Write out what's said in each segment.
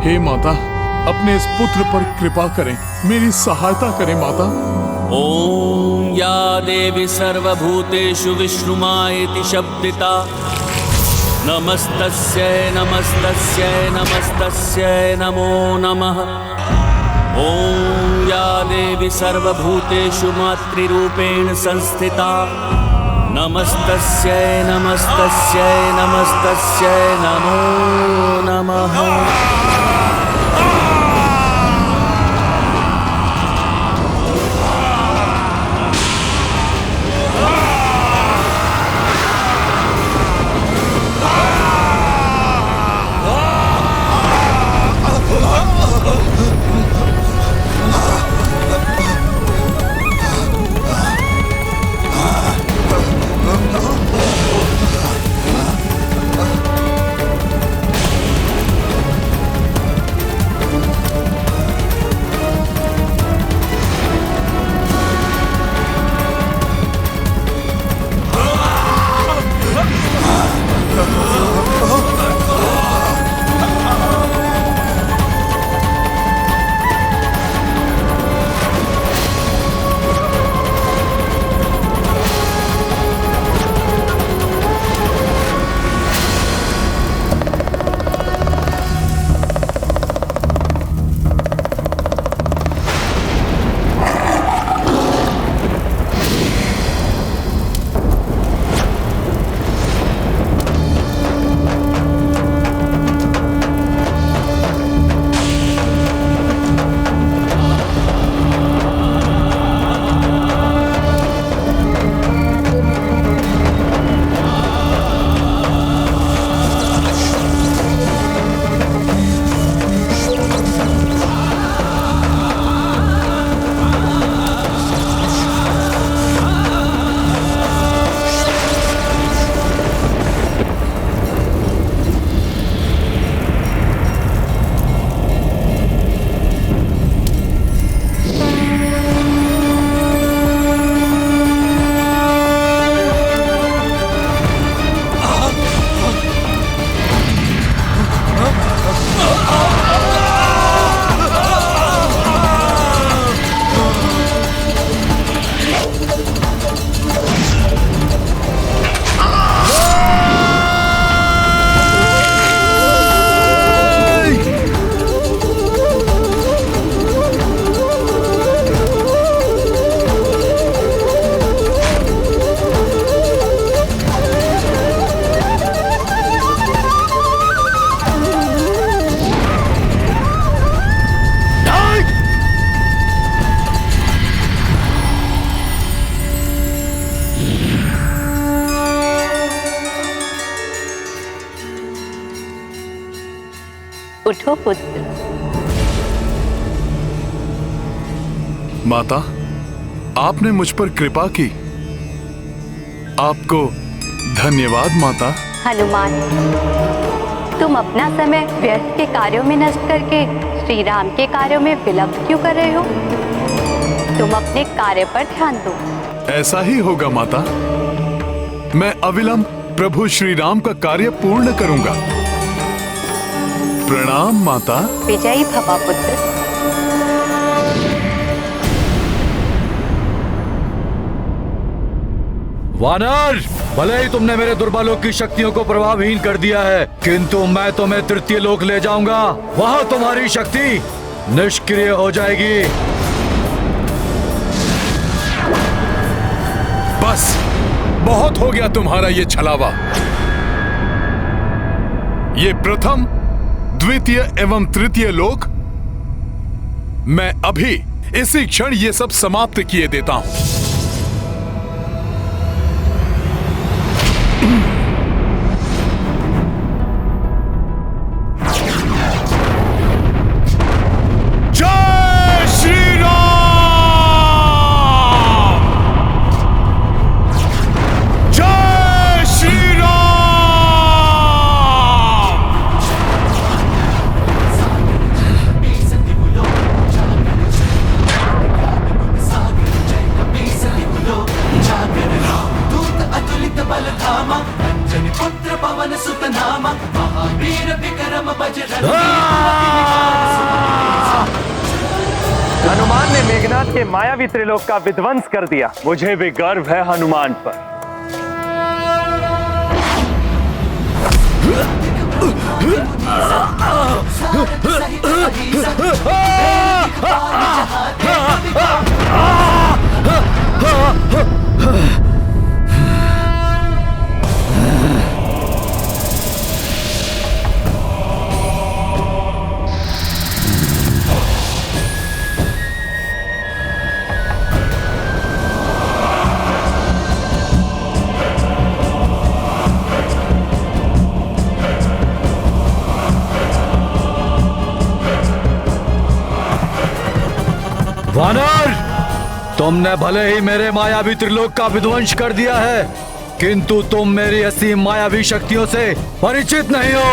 हे माता, अपने इस पुत्र पर कृपा करें, मेरी सहायता करें माता। ओम या देवी सर्वभूतेषु विष्णुमायेति शब्दिता नमस्तस्यै नमस्तस्यै नमस्तस्यै नमो नमः। ओम या देवी सर्वभूतेषु मातृरूपेण संस्थिता नमस्तस्यै नमस्तस्यै नमस्तस्यै नमो नमः। उठो पुत्र। माता, आपने मुझ पर कृपा की, आपको धन्यवाद माता। हनुमान, तुम अपना समय व्यर्थ के कार्यों में नष्ट करके श्री राम के कार्यों में विलंब क्यों कर रहे हो? तुम अपने कार्य पर ध्यान दो। ऐसा ही होगा माता, मैं अविलंब प्रभु श्री राम का कार्य पूर्ण करूंगा। प्रणाम माता। विजयी भवा पुत्र। वानर, भले ही तुमने मेरे दुर्बलों की शक्तियों को प्रभावहीन कर दिया है, किंतु मैं तुम्हें तृतीय लोक ले जाऊंगा। वहां तुम्हारी शक्ति निष्क्रिय हो जाएगी। बस बहुत हो गया तुम्हारा ये छलावा। ये प्रथम, द्वितीय एवं तृतीय लोक मैं अभी इसी क्षण ये सब समाप्त किए देता हूं। मेघनाथ के मायावी त्रिलोक का विध्वंस कर दिया। मुझे भी गर्व है हनुमान पर। वानर, तुमने भले ही मेरे मायावी त्रिलोक का विध्वंस कर दिया है, किंतु तुम मेरी असीम मायावी शक्तियों से परिचित नहीं हो।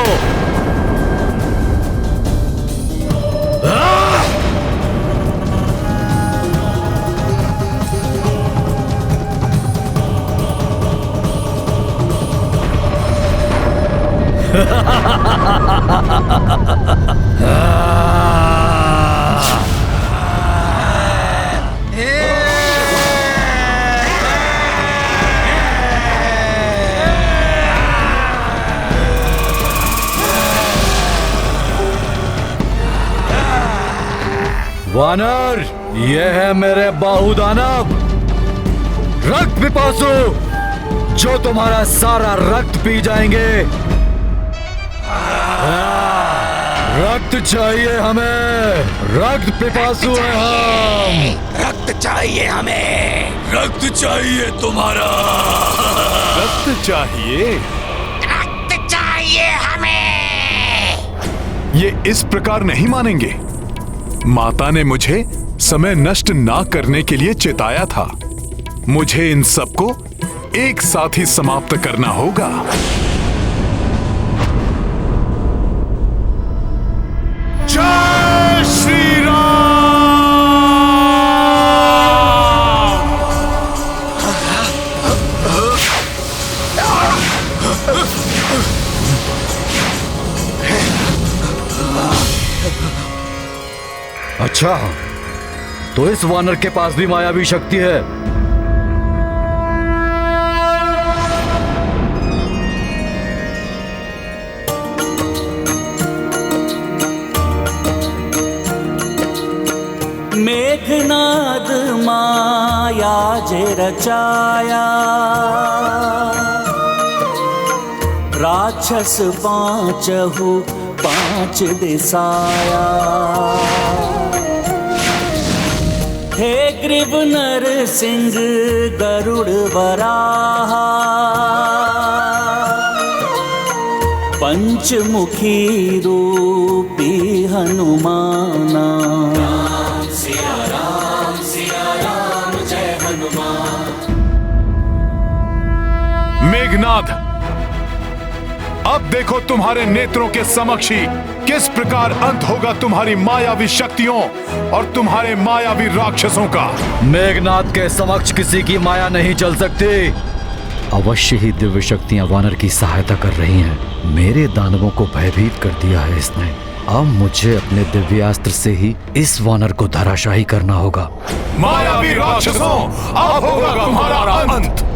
वानर, ये है मेरे बाहुदानव रक्त पिपासु, जो तुम्हारा सारा रक्त पी जाएंगे। रक्त चाहिए हमें, रक्त पिपासु हैं हम। रक्त चाहिए हमें, रक्त चाहिए तुम्हारा, रक्त चाहिए, रक्त चाहिए हमें। ये इस प्रकार नहीं मानेंगे। माता ने मुझे समय नष्ट ना करने के लिए चेताया था। मुझे इन सबको एक साथ ही समाप्त करना होगा। जय श्री राम। अच्छा, तो इस वानर के पास भी मायावी शक्ति है। मेघनाद माया जे रचाया, राक्षस पांचहु पांच दिसाया। हे ग्रीव नर सिंह गरुड़ वराहा, पंचमुखी रूपी हनुमाना। सिया राम जय हनुमान। मेघनाद, अब देखो तुम्हारे नेत्रों के समक्ष ही किस प्रकार अंत होगा तुम्हारी मायावी शक्तियों और तुम्हारे मायावी राक्षसों का। मेघनाद के समक्ष किसी की माया नहीं चल सकती। अवश्य ही दिव्य शक्तियां वानर की सहायता कर रही हैं। मेरे दानवों को भयभीत कर दिया है इसने। अब मुझे अपने दिव्यास्त्र से ही इस वानर को धराशाही करना होगा। मायावी राक्षसों, अब होगा तुम्हारा अंत।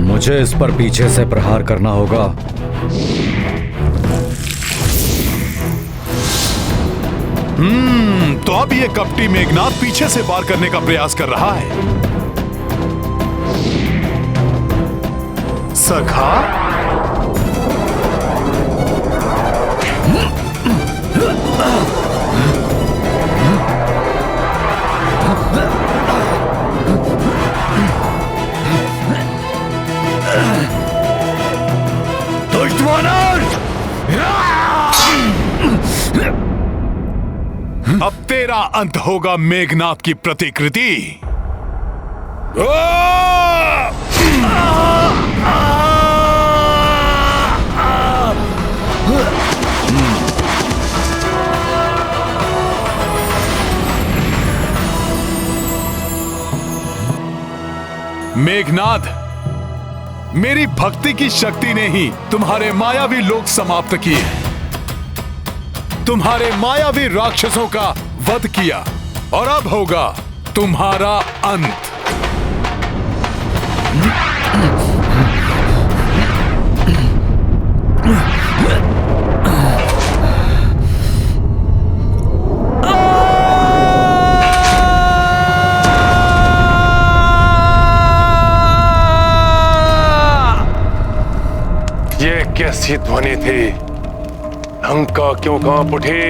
मुझे इस पर पीछे से प्रहार करना होगा। तो अब ये कपटी मेघनाद पीछे से वार करने का प्रयास कर रहा है। सखा, दुष्ट वानर! अब तेरा अंत होगा मेघनाद की प्रतिकृति। मेघनाद, मेरी भक्ति की शक्ति ने ही तुम्हारे मायावी लोक समाप्त किए, तुम्हारे मायावी राक्षसों का वध किया, और अब होगा तुम्हारा अंत। ये कैसी ध्वनि थी? लंका क्यों कांप उठी?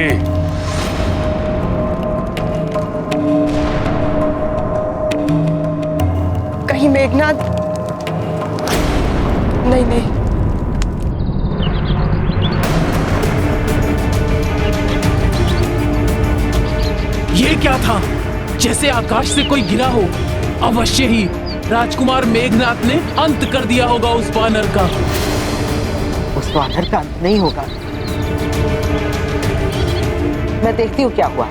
कहीं मेघनाद? नहीं नहीं, ये क्या था? जैसे आकाश से कोई गिरा हो। अवश्य ही राजकुमार मेघनाद ने अंत कर दिया होगा उस वानर का। उस वानर का अंत नहीं होगा। मैं देखती हूँ क्या हुआ।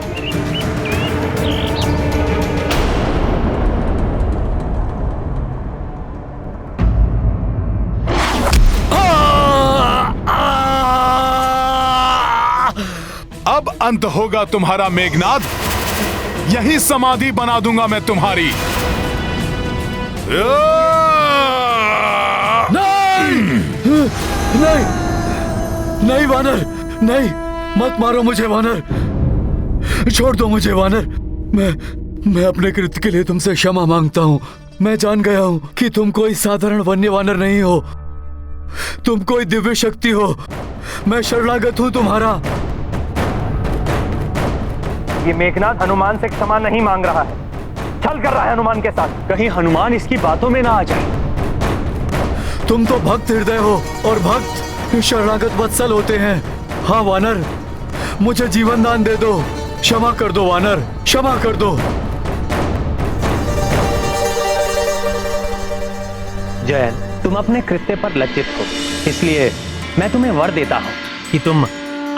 अब अंत होगा तुम्हारा मेघनाद, यही समाधि बना दूंगा मैं तुम्हारी। नहीं, नहीं वानर, नहीं, मत मारो मुझे वानर, छोड़ दो मुझे वानर। मैं अपने कृत्य के लिए तुमसे क्षमा मांगता हूँ। मैं जान गया हूँ कि तुम कोई साधारण वन्य वानर नहीं हो, तुम कोई दिव्य शक्ति हो। मैं शरणागत हूँ तुम्हारा। ये मेघनाद हनुमान से क्षमा नहीं मांग रहा है, छल कर रहा है हनुमान के साथ। कहीं हनुमान इसकी बातों में ना आ जाए। तुम तो भक्त हृदय हो और भक्त शरणागत वत्सल होते हैं। हाँ वानर, मुझे जीवन दान दे दो, क्षमा कर दो वानर, क्षमा कर दो। जयन, तुम अपने कृत्य पर लज्जित हो, इसलिए मैं तुम्हें वर देता हूं कि तुम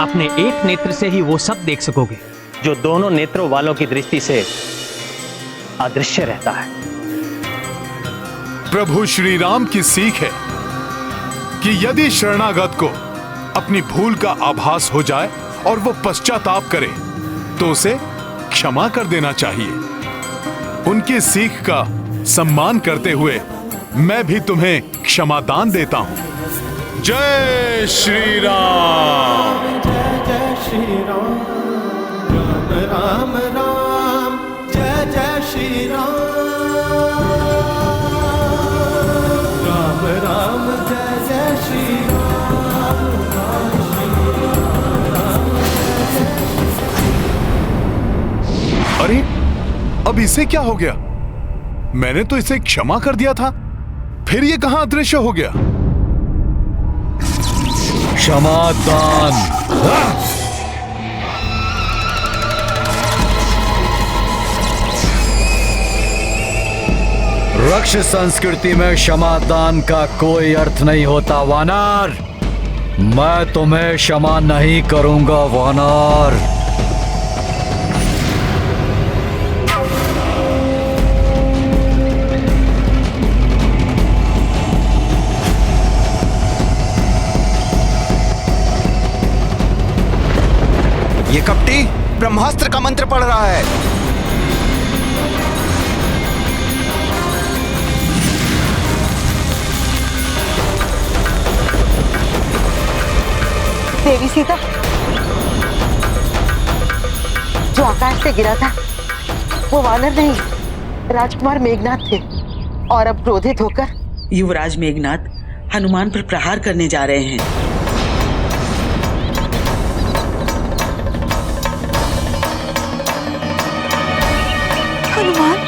अपने एक नेत्र से ही वो सब देख सकोगे जो दोनों नेत्रों वालों की दृष्टि से अदृश्य रहता है। प्रभु श्री राम की सीख है कि यदि शरणागत को अपनी भूल का आभास हो जाए और वो पश्चाताप करे तो उसे क्षमा कर देना चाहिए। उनकी सीख का सम्मान करते हुए मैं भी तुम्हें क्षमा दान देता हूं। जय श्री राम। जय जय श्री राम, राम राम राम, जय जय श्री राम, राम राम जय जय श्री राम, अरे अब इसे क्या हो गया? मैंने तो इसे क्षमा कर दिया था, फिर ये कहां अदृश्य हो गया? क्षमा दान। रक्ष संस्कृति में क्षमा दान का कोई अर्थ नहीं होता वानर। मैं तुम्हें क्षमा नहीं करूंगा वानर। ये कपटी ब्रह्मास्त्र का मंत्र पढ़ रहा है। देवी सीता, जो आकाश से गिरा था वो वानर नहीं, राजकुमार मेघनाद थे। और अब क्रोधित होकर युवराज मेघनाद हनुमान पर प्रहार करने जा रहे हैं। हनुमान,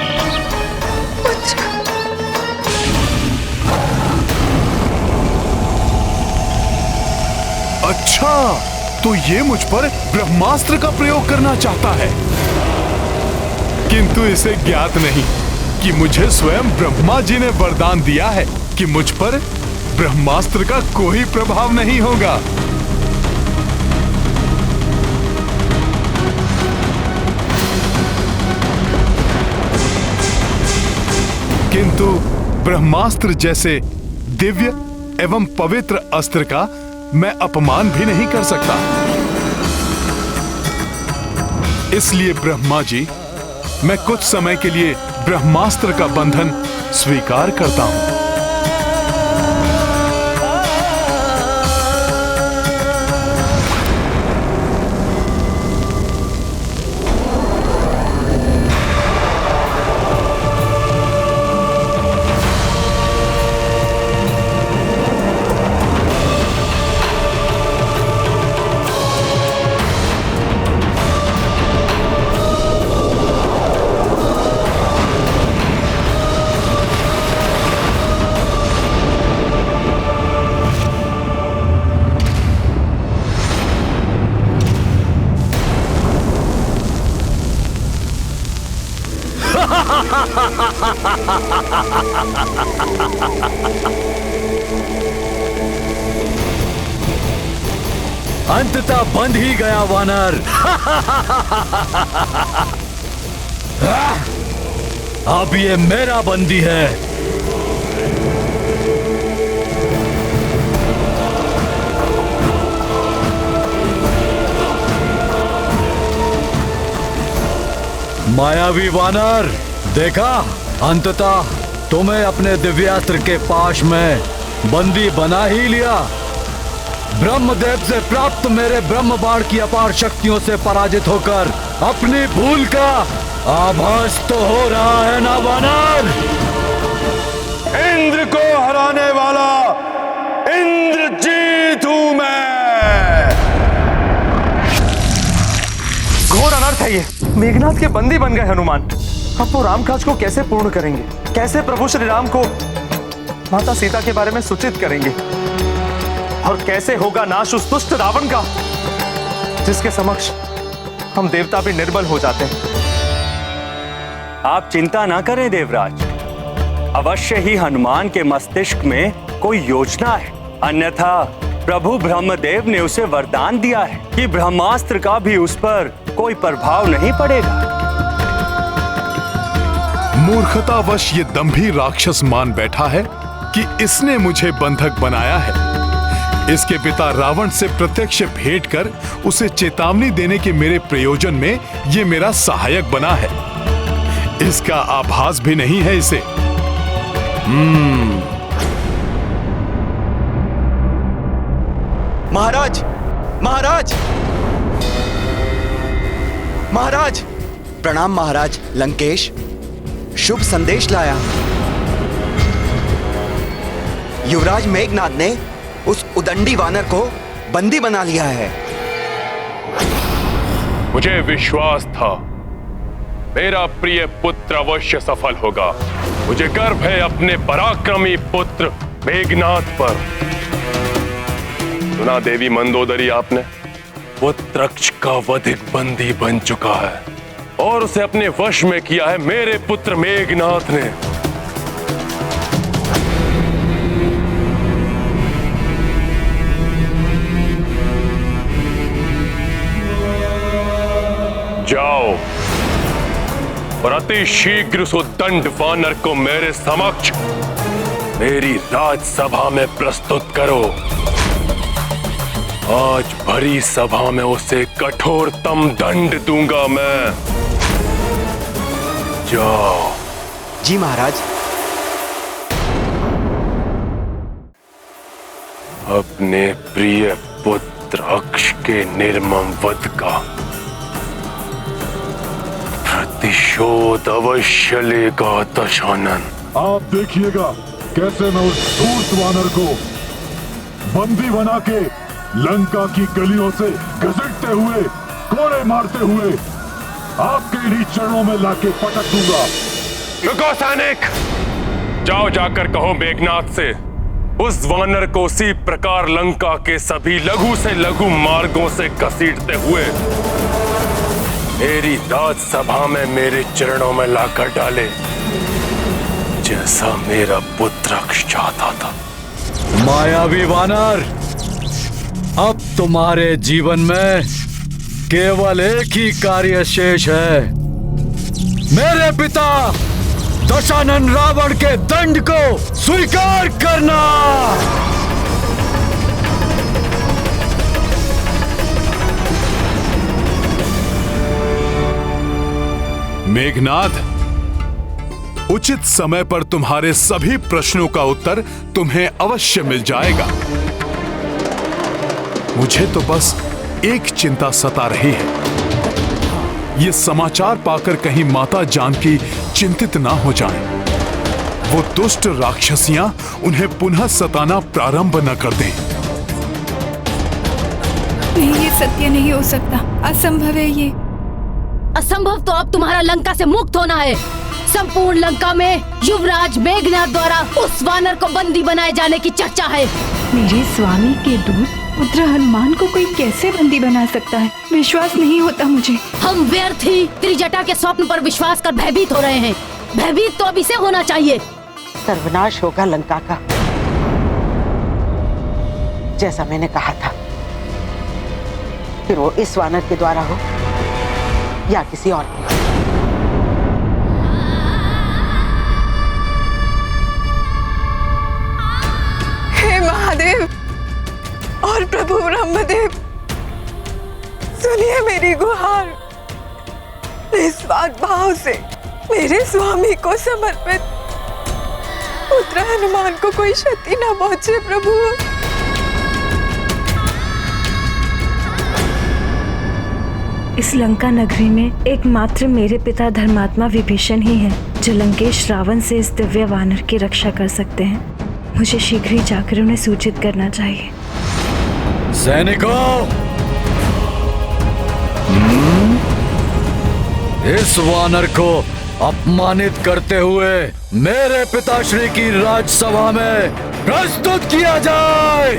अच्छा, तो ये मुझ पर ब्रह्मास्त्र का प्रयोग करना चाहता है, किंतु इसे ज्ञात नहीं कि मुझे स्वयं ब्रह्मा जी ने वरदान दिया है कि मुझ पर ब्रह्मास्त्र का कोई प्रभाव नहीं होगा। किंतु ब्रह्मास्त्र जैसे दिव्य एवं पवित्र अस्त्र का मैं अपमान भी नहीं कर सकता। इसलिए ब्रह्मा जी, मैं कुछ समय के लिए ब्रह्मास्त्र का बंधन स्वीकार करता हूं। अंततः बंध ही गया वानर। अब ये मेरा बंदी है। मायावी वानर, देखा, अंततः तुम्हें अपने दिव्यास्त्र के पाश में बंदी बना ही लिया। ब्रह्मदेव से प्राप्त मेरे ब्रह्म बाण की अपार शक्तियों से पराजित होकर अपनी भूल का आभास तो हो रहा है ना वानर? इंद्र को हराने वाला इंद्रजीत हूं मैं। घोर अनर्थ है ये। मेघनाथ के बंदी बन गए हनुमान। अब वो रामकाज को कैसे पूर्ण करेंगे? कैसे प्रभु श्री राम को माता सीता के बारे में सूचित करेंगे? और कैसे होगा नाश उस दुष्ट रावण का, जिसके समक्ष हम देवता भी निर्बल हो जाते हैं। आप चिंता ना करें देवराज, अवश्य ही हनुमान के मस्तिष्क में कोई योजना है। अन्यथा प्रभु ब्रह्मदेव ने उसे वरदान दिया है कि ब्रह्मास्त्र का भी उस पर कोई प्रभाव नहीं पड़ेगा। मूर्खतावश ये दंभी राक्षस मान बैठा है कि इसने मुझे बंधक बनाया है। इसके पिता रावण से प्रत्यक्ष भेंट कर उसे चेतावनी देने के मेरे प्रयोजन में ये मेरा सहायक बना है। इसका आभास भी नहीं है इसे। महाराज, महाराज, महाराज, प्रणाम महाराज। लंकेश शुभ संदेश लाया। युवराज मेघनाद ने उस उदंडी वानर को बंदी बना लिया है। मुझे विश्वास था मेरा प्रिय पुत्र अवश्य सफल होगा। मुझे गर्व है अपने पराक्रमी पुत्र मेघनाद पर। सुना देवी मंदोदरी आपने? वो तृक्ष का वधिक बंदी बन चुका है और उसे अपने वश में किया है मेरे पुत्र मेघनाद ने। जाओ और अति शीघ्र उस दंड वानर को मेरे समक्ष मेरी राजसभा में प्रस्तुत करो। आज भरी सभा में उसे कठोरतम दंड दूंगा मैं। जाओ। जी महाराज। अपने प्रिय पुत्र अक्ष के निर्मम वध का प्रतिशोध अवश्य लेगा दशानन। आप देखिएगा कैसे मैं उस धूर्त वानर को बंदी बना के लंका की गलियों से घसीटते हुए, कोड़े मारते हुए आपके इन्हीं चरणों में लाके पटक दूंगा। रुको सैनिक, जाओ जाकर कहो मेघनाद से उस वानर को उसी प्रकार लंका के सभी लघु से लघु मार्गों से घसीटते हुए मेरी राजसभा में मेरे चरणों में लाकर डाले, जैसा मेरा पुत्र चाहता था। मायावी वानर, अब तुम्हारे जीवन में केवल एक ही कार्य शेष है, मेरे पिता दशानन रावण के दंड को स्वीकार करना। मेघनाद, उचित समय पर तुम्हारे सभी प्रश्नों का उत्तर तुम्हें अवश्य मिल जाएगा। मुझे तो बस एक चिंता सता रही है, ये समाचार पाकर कहीं माता जानकी चिंतित ना हो जाएं। वो दुष्ट राक्षसियां उन्हें पुनः सताना प्रारंभ न कर दें। नहीं, ये सत्य नहीं हो सकता, असंभव है ये। असंभव तो अब तुम्हारा लंका से मुक्त होना है। संपूर्ण लंका में युवराज मेघनाद द्वारा उस वानर को बंदी बनाए जाने की चर्चा है। मेरे स्वामी के दूत पुत्र हनुमान को कोई कैसे बंदी बना सकता है? विश्वास नहीं होता मुझे। हम व्यर्थ ही त्रिजटा के स्वप्न पर विश्वास कर भयभीत हो रहे हैं। भयभीत तो अभी से होना चाहिए। सर्वनाश होगा लंका का, जैसा मैंने कहा था। फिर वो इस वानर के द्वारा हो या किसी और के। हे महादेव और प्रभु ब्रह्मदेव, सुनिए मेरी गुहार। निस्वार्थ भाव से मेरे स्वामी को समर्पित पुत्र हनुमान को कोई क्षति न पहुंचे प्रभु। इस लंका नगरी में एकमात्र मेरे पिता धर्मात्मा विभीषण ही हैं जो लंकेश रावण से इस दिव्य वानर की रक्षा कर सकते हैं। मुझे शीघ्र ही जाकर उन्हें सूचित करना चाहिए। सैनिकों, इस वानर को अपमानित करते हुए मेरे पिताश्री की राजसभा में प्रस्तुत किया जाए।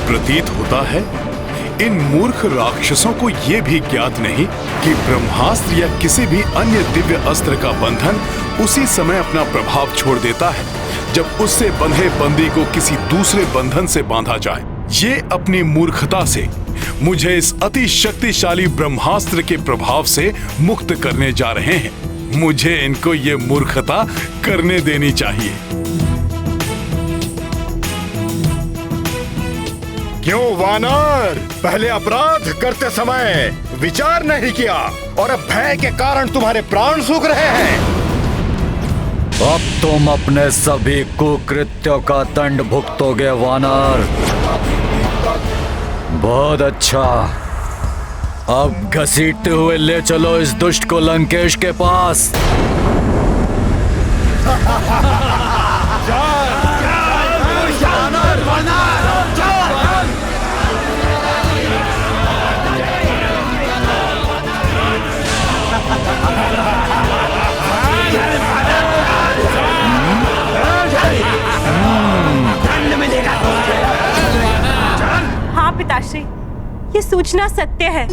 प्रतीत होता है इन मूर्ख राक्षसों को यह भी ज्ञात नहीं कि ब्रह्मास्त्र या किसी भी अन्य दिव्य अस्त्र का बंधन उसी समय अपना प्रभाव छोड़ देता है जब उससे बंधे बंदी को किसी दूसरे बंधन से बांधा जाए। ये अपनी मूर्खता से मुझे इस अति शक्तिशाली ब्रह्मास्त्र के प्रभाव से मुक्त करने जा रहे हैं। मुझे इनको ये मूर्खता करने देनी चाहिए। क्यों वानर, पहले अपराध करते समय विचार नहीं किया और अब भय के कारण तुम्हारे प्राण सूख रहे हैं। अब तुम अपने सभी कुकृत्यों का दंड भुगतोगे वानर। बहुत अच्छा, अब घसीटते हुए ले चलो इस दुष्ट को लंकेश के पास। हाँ पिताश्री, ये सूचना सत्य है।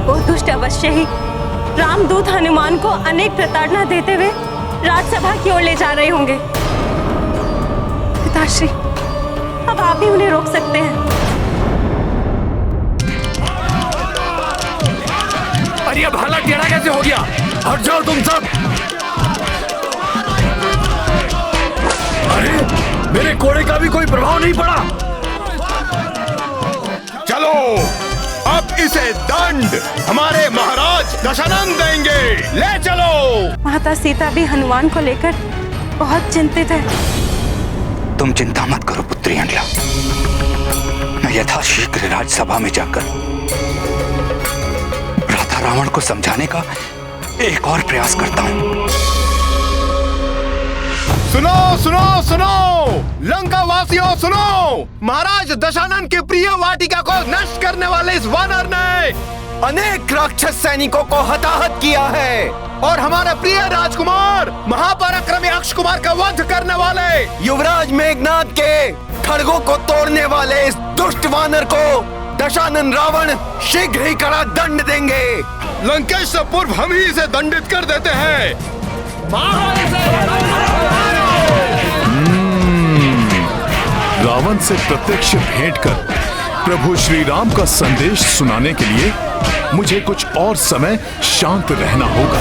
वो दुष्ट अवश्य ही रामदूत हनुमान को अनेक प्रताड़ना देते हुए राजसभा की ओर ले जा रहे होंगे। पिताश्री, अब आप ही उन्हें रोक सकते हैं। अरे अब भाला टेढ़ा कैसे हो गया? हट जाओ तुम सब। अरे मेरे कोड़े का भी कोई प्रभाव नहीं पड़ा। चलो, अब इसे दंड हमारे महाराज दशानन देंगे। ले चलो। माता सीता भी हनुमान को लेकर बहुत चिंतित है। तुम चिंता मत करो पुत्री अंडला, मैं यथाशीघ्र राजसभा में जाकर भ्राता रावण को समझाने का एक और प्रयास करता हूं। सुनो सुनो सुनो, लंका वासियों सुनो, महाराज दशानन की प्रिय वाटिका को नष्ट करने वाले इस वानर ने अनेक राक्षस सैनिकों को हताहत किया है और हमारा प्रिय राजकुमार महापराक्रमी अक्ष कुमार का वध करने वाले युवराज मेघनाद के खड़गों को तोड़ने वाले इस दुष्ट वानर को दशानन रावण शीघ्र ही कड़ा दंड देंगे। लंकेश से पूर्व हम ही इसे दंडित कर देते हैं। रावण से प्रत्यक्ष भेंट कर प्रभु श्री राम का संदेश सुनाने के लिए मुझे कुछ और समय शांत रहना होगा।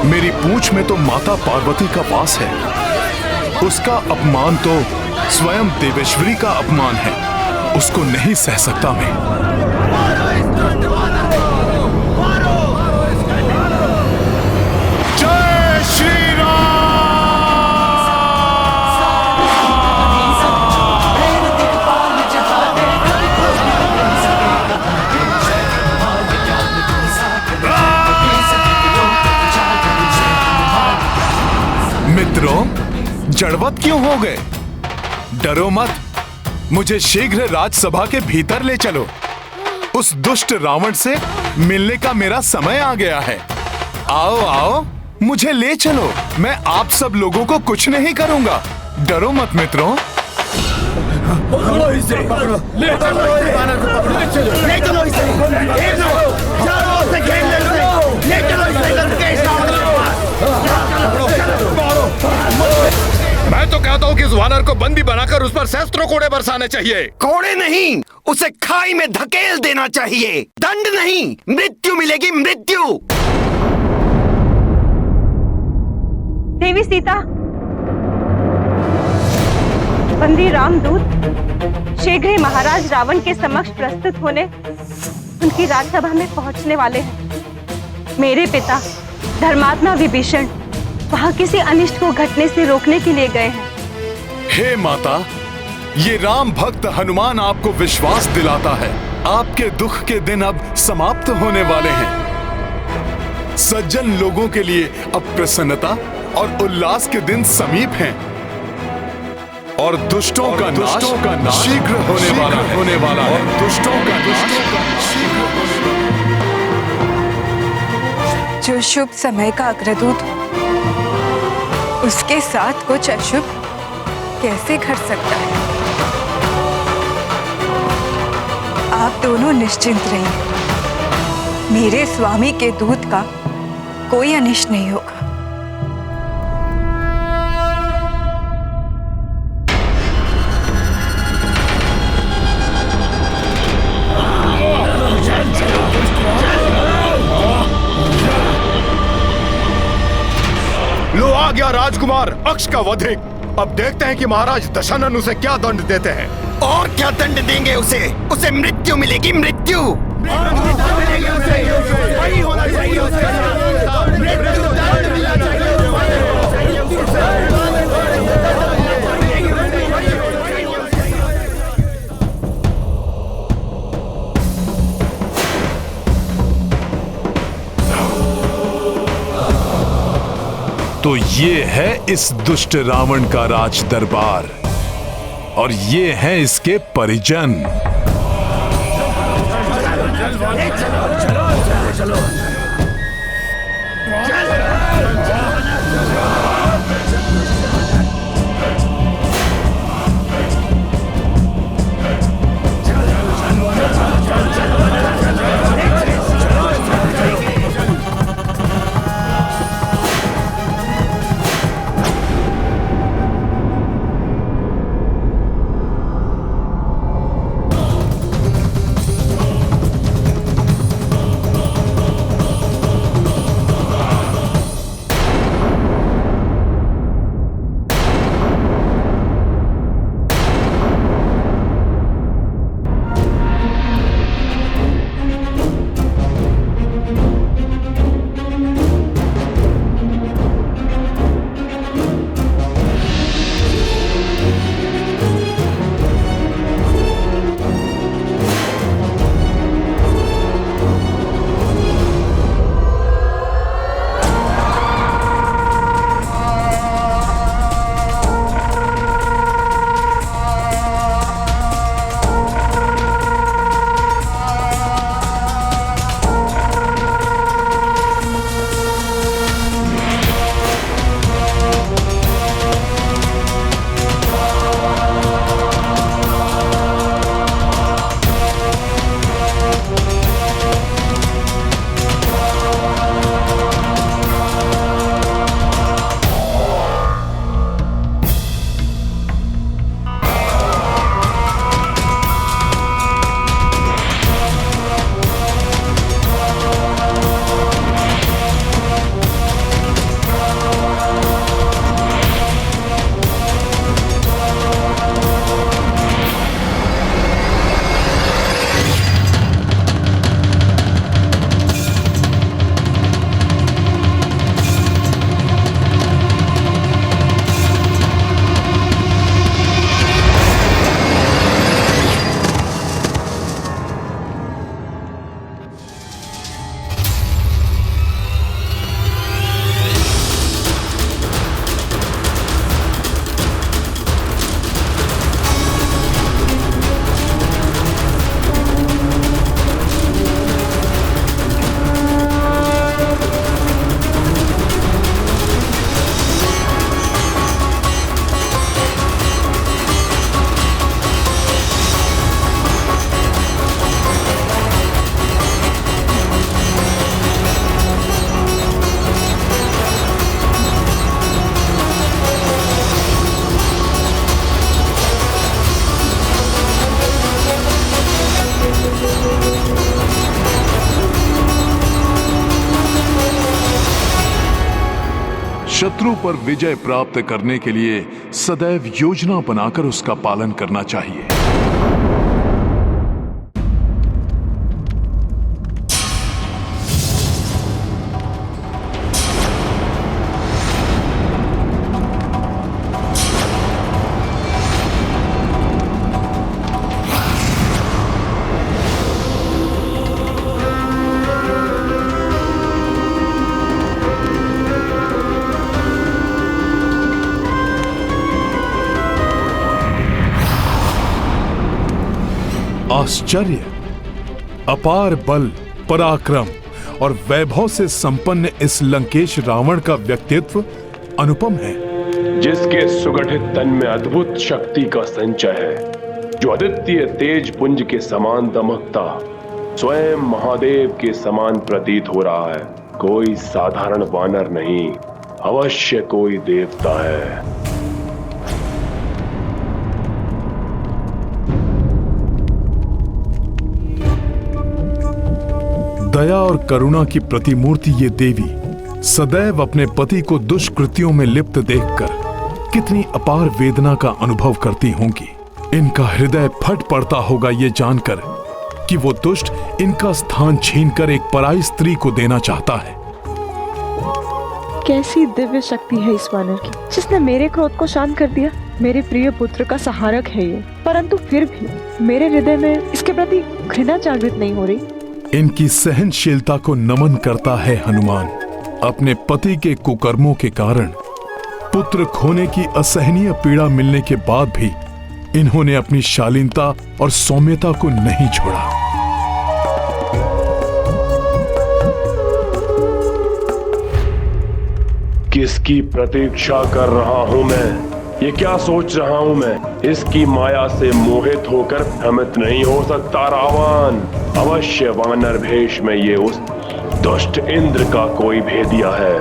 मेरी पूंछ में तो माता पार्वती का वास है, उसका अपमान तो स्वयं देवेश्वरी का अपमान है, उसको नहीं सह सकता मैं। जय श्री राम। मित्रों, जड़वत क्यों हो गए? डरो मत, मुझे शीघ्र राजसभा के भीतर ले चलो। उस दुष्ट रावण से मिलने का मेरा समय आ गया है। आओ आओ, मुझे ले चलो, मैं आप सब लोगों को कुछ नहीं करूंगा। डरो मत मित्रों। पकड़ो इसे, पकड़ो, ले चलो इसे, ले चलो इसे, चारों ओर से घेर ले इसे, ले चलो इसे लंकेश रावण के पास। मैं तो कहता हूँ कि इस वानर को बंदी बनाकर उस पर शस्त्रों कोड़े बरसाने चाहिए। कोड़े नहीं, उसे खाई में धकेल देना चाहिए। दंड नहीं, मृत्यु मिलेगी, मृत्यु। देवी सीता, बंदी रामदूत शीघ्र ही महाराज रावण के समक्ष प्रस्तुत होने उनकी राजसभा में पहुंचने वाले हैं। मेरे पिता धर्मात्मा विभीषण वहां किसी अनिष्ट को घटने से रोकने के लिए गए हैं। हे माता, ये राम भक्त हनुमान आपको विश्वास दिलाता है। आपके दुख के दिन अब समाप्त होने वाले हैं। सज्जन लोगों के लिए अब प्रसन्नता और उल्लास के दिन समीप हैं और दुष्टों का नाश शीघ्र होने वाला है। दुष्टों का जो शुभ समय का अग्रदूत, उसके साथ कुछ अशुभ कैसे घट सकता है? आप दोनों निश्चिंत रहिए, मेरे स्वामी के दूत का कोई अनिष्ट नहीं होगा। लो आ गया राजकुमार अक्ष का वधिक। अब देखते हैं कि महाराज दशानन उसे क्या दंड देते हैं। और क्या दंड देंगे उसे? उसे मृत्यु मिलेगी, मृत्यु। तो ये है इस दुष्ट रावण का राज दरबार और ये हैं इसके परिजन। शत्रु पर विजय प्राप्त करने के लिए सदैव योजना बनाकर उसका पालन करना चाहिए। आश्चर्य, अपार बल, पराक्रम और वैभव से संपन्न इस लंकेश रावण का व्यक्तित्व अनुपम है। जिसके सुगठित तन में अद्भुत शक्ति का संचय है, जो अद्वितीय तेज पुंज के समान दमकता, स्वयं महादेव के समान प्रतीत हो रहा है। कोई साधारण वानर नहीं, अवश्य कोई देवता है। दया और करुणा की प्रतिमूर्ति ये देवी सदैव अपने पति को दुष्कृत्यों में लिप्त देखकर कितनी अपार वेदना का अनुभव करती होंगी। इनका हृदय फट पड़ता होगा ये जानकर कि वो दुष्ट इनका स्थान छीनकर एक पराई स्त्री को देना चाहता है। कैसी दिव्य शक्ति है इस वानर की, जिसने मेरे क्रोध को शांत कर दिया। मेरे प्रिय पुत्र का सहारक है ये, परंतु फिर भी मेरे हृदय में इसके प्रति घृणा जागृत नहीं हो रही। इनकी सहनशीलता को नमन करता है हनुमान। अपने पति के कुकर्मों के कारण पुत्र खोने की असहनीय पीड़ा मिलने के बाद भी इन्होंने अपनी शालीनता और सौम्यता को नहीं छोड़ा। किसकी प्रतीक्षा कर रहा हूं मैं? ये क्या सोच रहा हूं मैं? इसकी माया से मोहित होकर भ्रमित नहीं हो सकता रावण। अवश्य वानर भेष में ये उस दुष्ट इंद्र का कोई भेदिया है।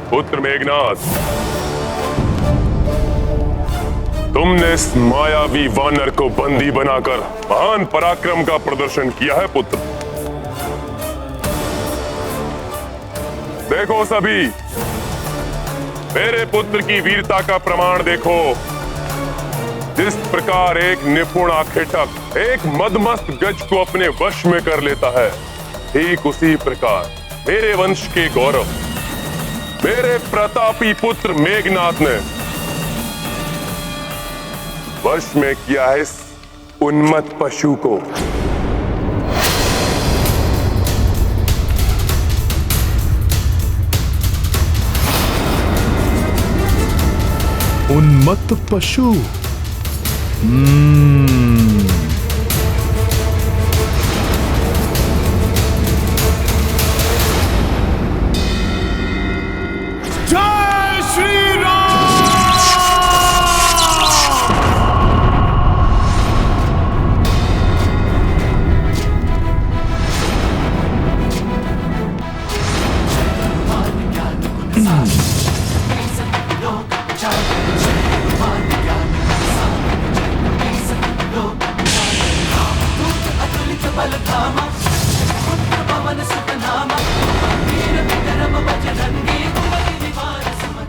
पुत्र मेघनाथ, तुमने इस मायावी वानर को बंदी बनाकर महान पराक्रम का प्रदर्शन किया है पुत्र। देखो सभी, मेरे पुत्र की वीरता का प्रमाण देखो। जिस प्रकार एक निपुण आखेटक एक मदमस्त गज को अपने वश में कर लेता है, ठीक उसी प्रकार मेरे वंश के गौरव, मेरे प्रतापी पुत्र मेघनाथ ने वश में किया है इस उन्मत्त पशु को। उन्मत्त पशु। जय श्री राम।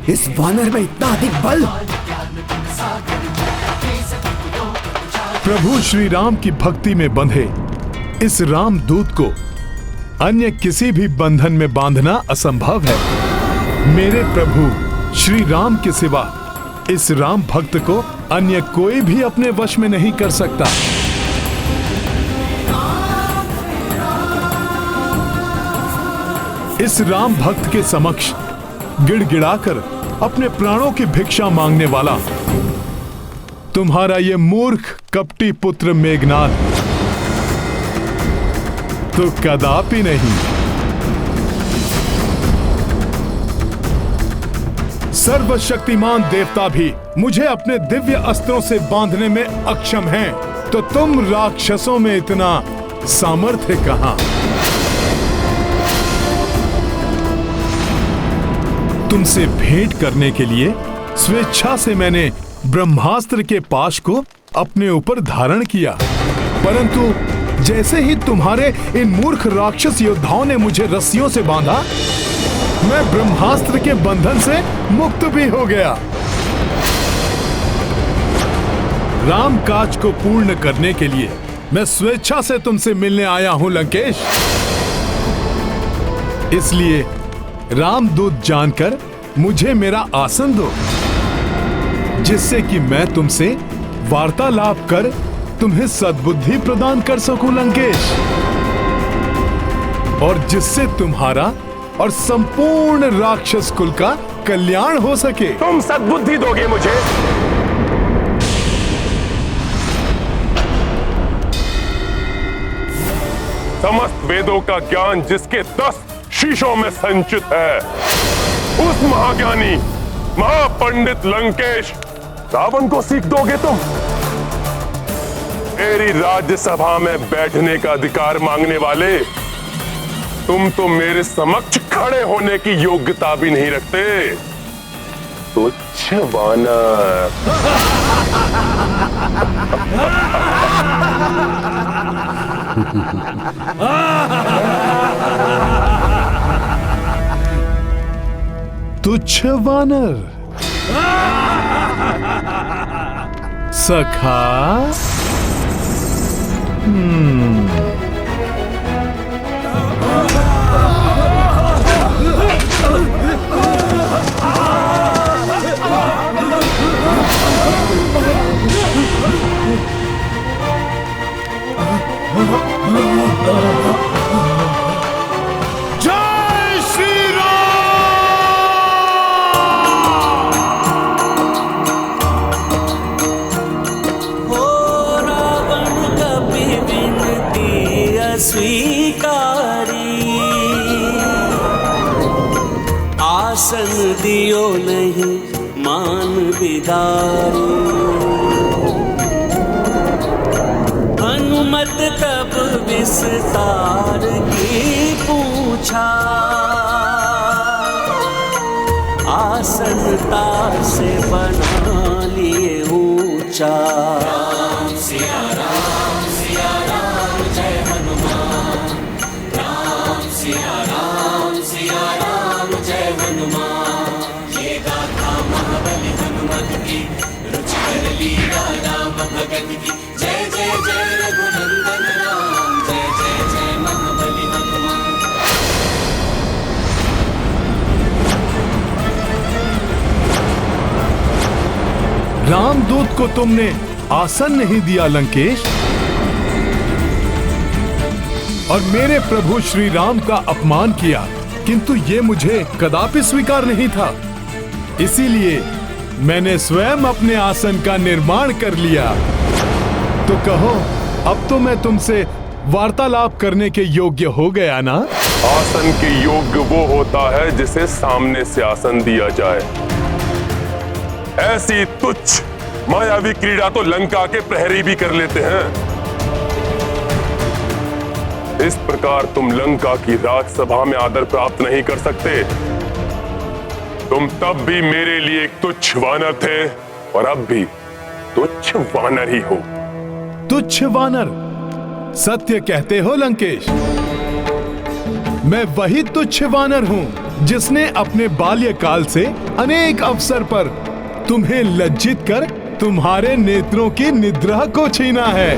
इस वानर में इतना अधिक बल। प्रभु श्री राम की भक्ति में बंधे इस राम दूत को अन्य किसी भी बंधन में बांधना असंभव है। मेरे प्रभु श्री राम के सिवा इस राम भक्त को अन्य कोई भी अपने वश में नहीं कर सकता। इस राम भक्त के समक्ष गिड़गिड़ाकर अपने प्राणों की भिक्षा मांगने वाला तुम्हारा ये मूर्ख कपटी पुत्र मेघनाथ तो कदापि नहीं। सर्वशक्तिमान देवता भी मुझे अपने दिव्य अस्त्रों से बांधने में अक्षम हैं, तो तुम राक्षसों में इतना सामर्थ्य कहां? तुमसे भेंट करने के लिए स्वेच्छा से मैंने ब्रह्मास्त्र के पाश को अपने ऊपर धारण किया, परंतु जैसे ही तुम्हारे इन मूर्ख राक्षस योद्धाओं ने मुझे रस्सियों से बांधा, मैं ब्रह्मास्त्र के बंधन से मुक्त भी हो गया। राम काज को पूर्ण करने के लिए मैं स्वेच्छा से तुमसे मिलने आया हूं लंकेश। इसलिए रामदूत जानकर मुझे मेरा आसन दो, जिससे कि मैं तुमसे वार्तालाप कर तुम्हें सद्बुद्धि प्रदान कर सकूं लंकेश, और जिससे तुम्हारा और संपूर्ण राक्षस कुल का कल्याण हो सके। तुम सद्बुद्धि दोगे मुझे? समस्त वेदों का ज्ञान जिसके 10 शीशों में संचित है, उस महाज्ञानी महापंडित लंकेश रावण को सीख दोगे तुम? मेरी राज्यसभा में बैठने का अधिकार मांगने वाले तुम तो मेरे समक्ष खड़े होने की योग्यता भी नहीं रखते। तुच्छ वानर। तुच्छ वानर। सखा। जय श्री राम। हो रावण कपि विनती अस्वीकारी, आसन दियो नहीं मान बिदारी। हनुमत तब विस्तार की पूछा, आसनता से बना लिए ऊंचा। राम सिया राम जय हनुमान। राम सिया राम जय हनुमान। ये गाथा महाबली हनुमत की, रुचिकर लीला राम भगत की। जय जय जय रघुनंदन राम, जय जय जय महाबली हनुमान। रामदूत को तुमने आसन नहीं दिया लंकेश, और मेरे प्रभु श्री राम का अपमान किया, किंतु ये मुझे कदापि स्वीकार नहीं था। इसीलिए मैंने स्वयं अपने आसन का निर्माण कर लिया। तो कहो, अब तो मैं तुमसे वार्तालाप करने के योग्य हो गया ना? आसन के योग्य वो होता है जिसे सामने से आसन दिया जाए। ऐसी तुच्छ मायावी क्रीड़ा तो लंका के प्रहरी भी कर लेते हैं। इस प्रकार तुम लंका की राजसभा में आदर प्राप्त नहीं कर सकते। तुम तब भी मेरे लिए एक तुच्छ वानर थे, और अब भी तुच्छ वानर ही हो। तुच्छ वानर? सत्य कहते हो लंकेश। मैं वही तुच्छ वानर हूं जिसने अपने बाल्यकाल से अनेक अवसर पर तुम्हें लज्जित कर तुम्हारे नेत्रों की निद्रा को छीना है।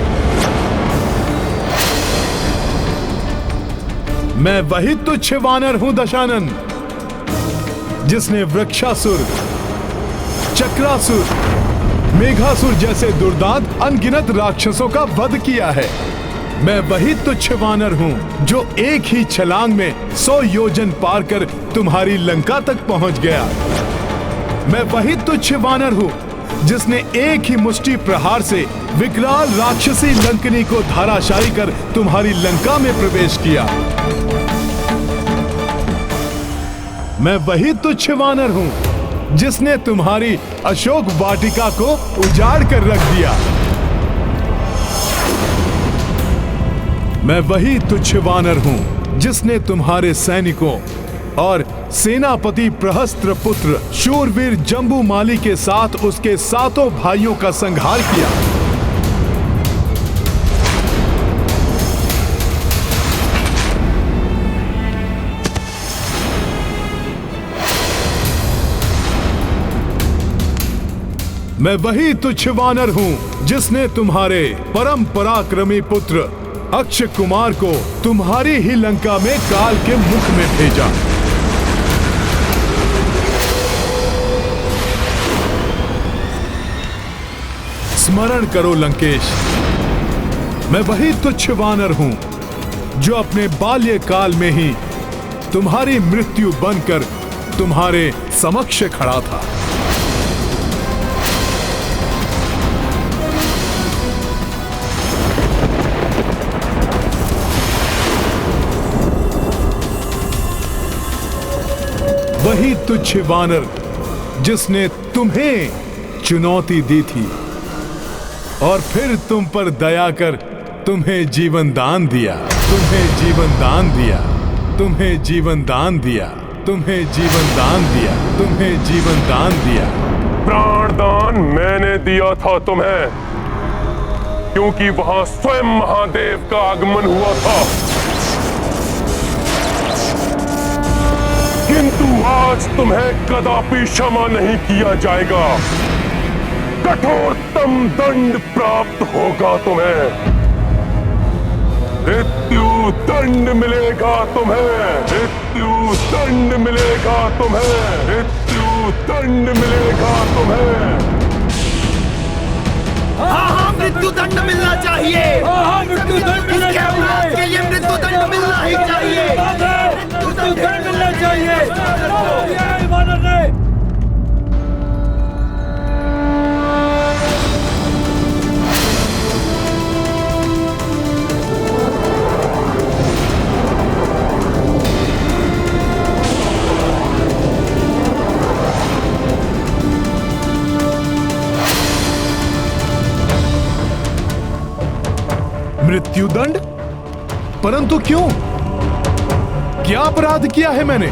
मैं वही तुच्छ वानर हूं दशानन, जिसने वृक्षासुर, चक्रासुर, मेघासुर जैसे दुर्दांत अनगिनत राक्षसों का वध किया है। मैं वही तुच्छ वानर हूं जो एक ही छलांग में 100 योजन पार कर तुम्हारी लंका तक पहुंच गया। मैं वही तुच्छ वानर हूं जिसने एक ही मुष्टि प्रहार से विकराल राक्षसी लंकनी को धाराशायी कर तुम्हारी लंका में प्रवेश किया। मैं वही तुच्छ वानर हूं जिसने तुम्हारी अशोक वाटिका को उजाड़ कर रख दिया। मैं वही तुच्छ वानर हूं जिसने तुम्हारे सैनिकों और सेनापति प्रहस्त्र पुत्र शूरवीर जम्बूमाली के साथ उसके 7 भाइयों का संहार किया। मैं वही तुच्छ वानर हूँ जिसने तुम्हारे परम पराक्रमी पुत्र अक्षय कुमार को तुम्हारी ही लंका में काल के मुख में भेजा। स्मरण करो लंकेश, मैं वही तुच्छ वानर हूं जो अपने बाल्यकाल में ही तुम्हारी मृत्यु बनकर तुम्हारे समक्ष खड़ा था। वही तुच्छ वानर जिसने तुम्हें चुनौती दी थी और फिर तुम पर दया कर तुम्हें जीवन दान दिया, तुम्हें जीवन दान दिया, तुम्हें जीवन दान दिया, तुम्हें जीवन दान दिया, तुम्हें जीवन दान दिया। प्राण दान मैंने दिया था तुम्हें, क्योंकि वहां स्वयं महादेव का आगमन हुआ था। किंतु आज तुम्हें कदापि क्षमा नहीं किया जाएगा। कठोरतम दंड प्राप्त होगा तुम्हें। मृत्यु दंड मिलेगा तुम्हें, मृत्यु दंड मिलेगा तुम्हें, मृत्यु दंड मिलेगा तुम्हें। हाँ, मृत्यु दंड मिलना चाहिए। मृत्यु दंड मिलना चाहिए। के लिए मृत्यु दंड मिलना ही चाहिए। मृत्यु दंड मिलना चाहिए। मृत्युदंड? परंतु क्यों? क्या अपराध किया है मैंने?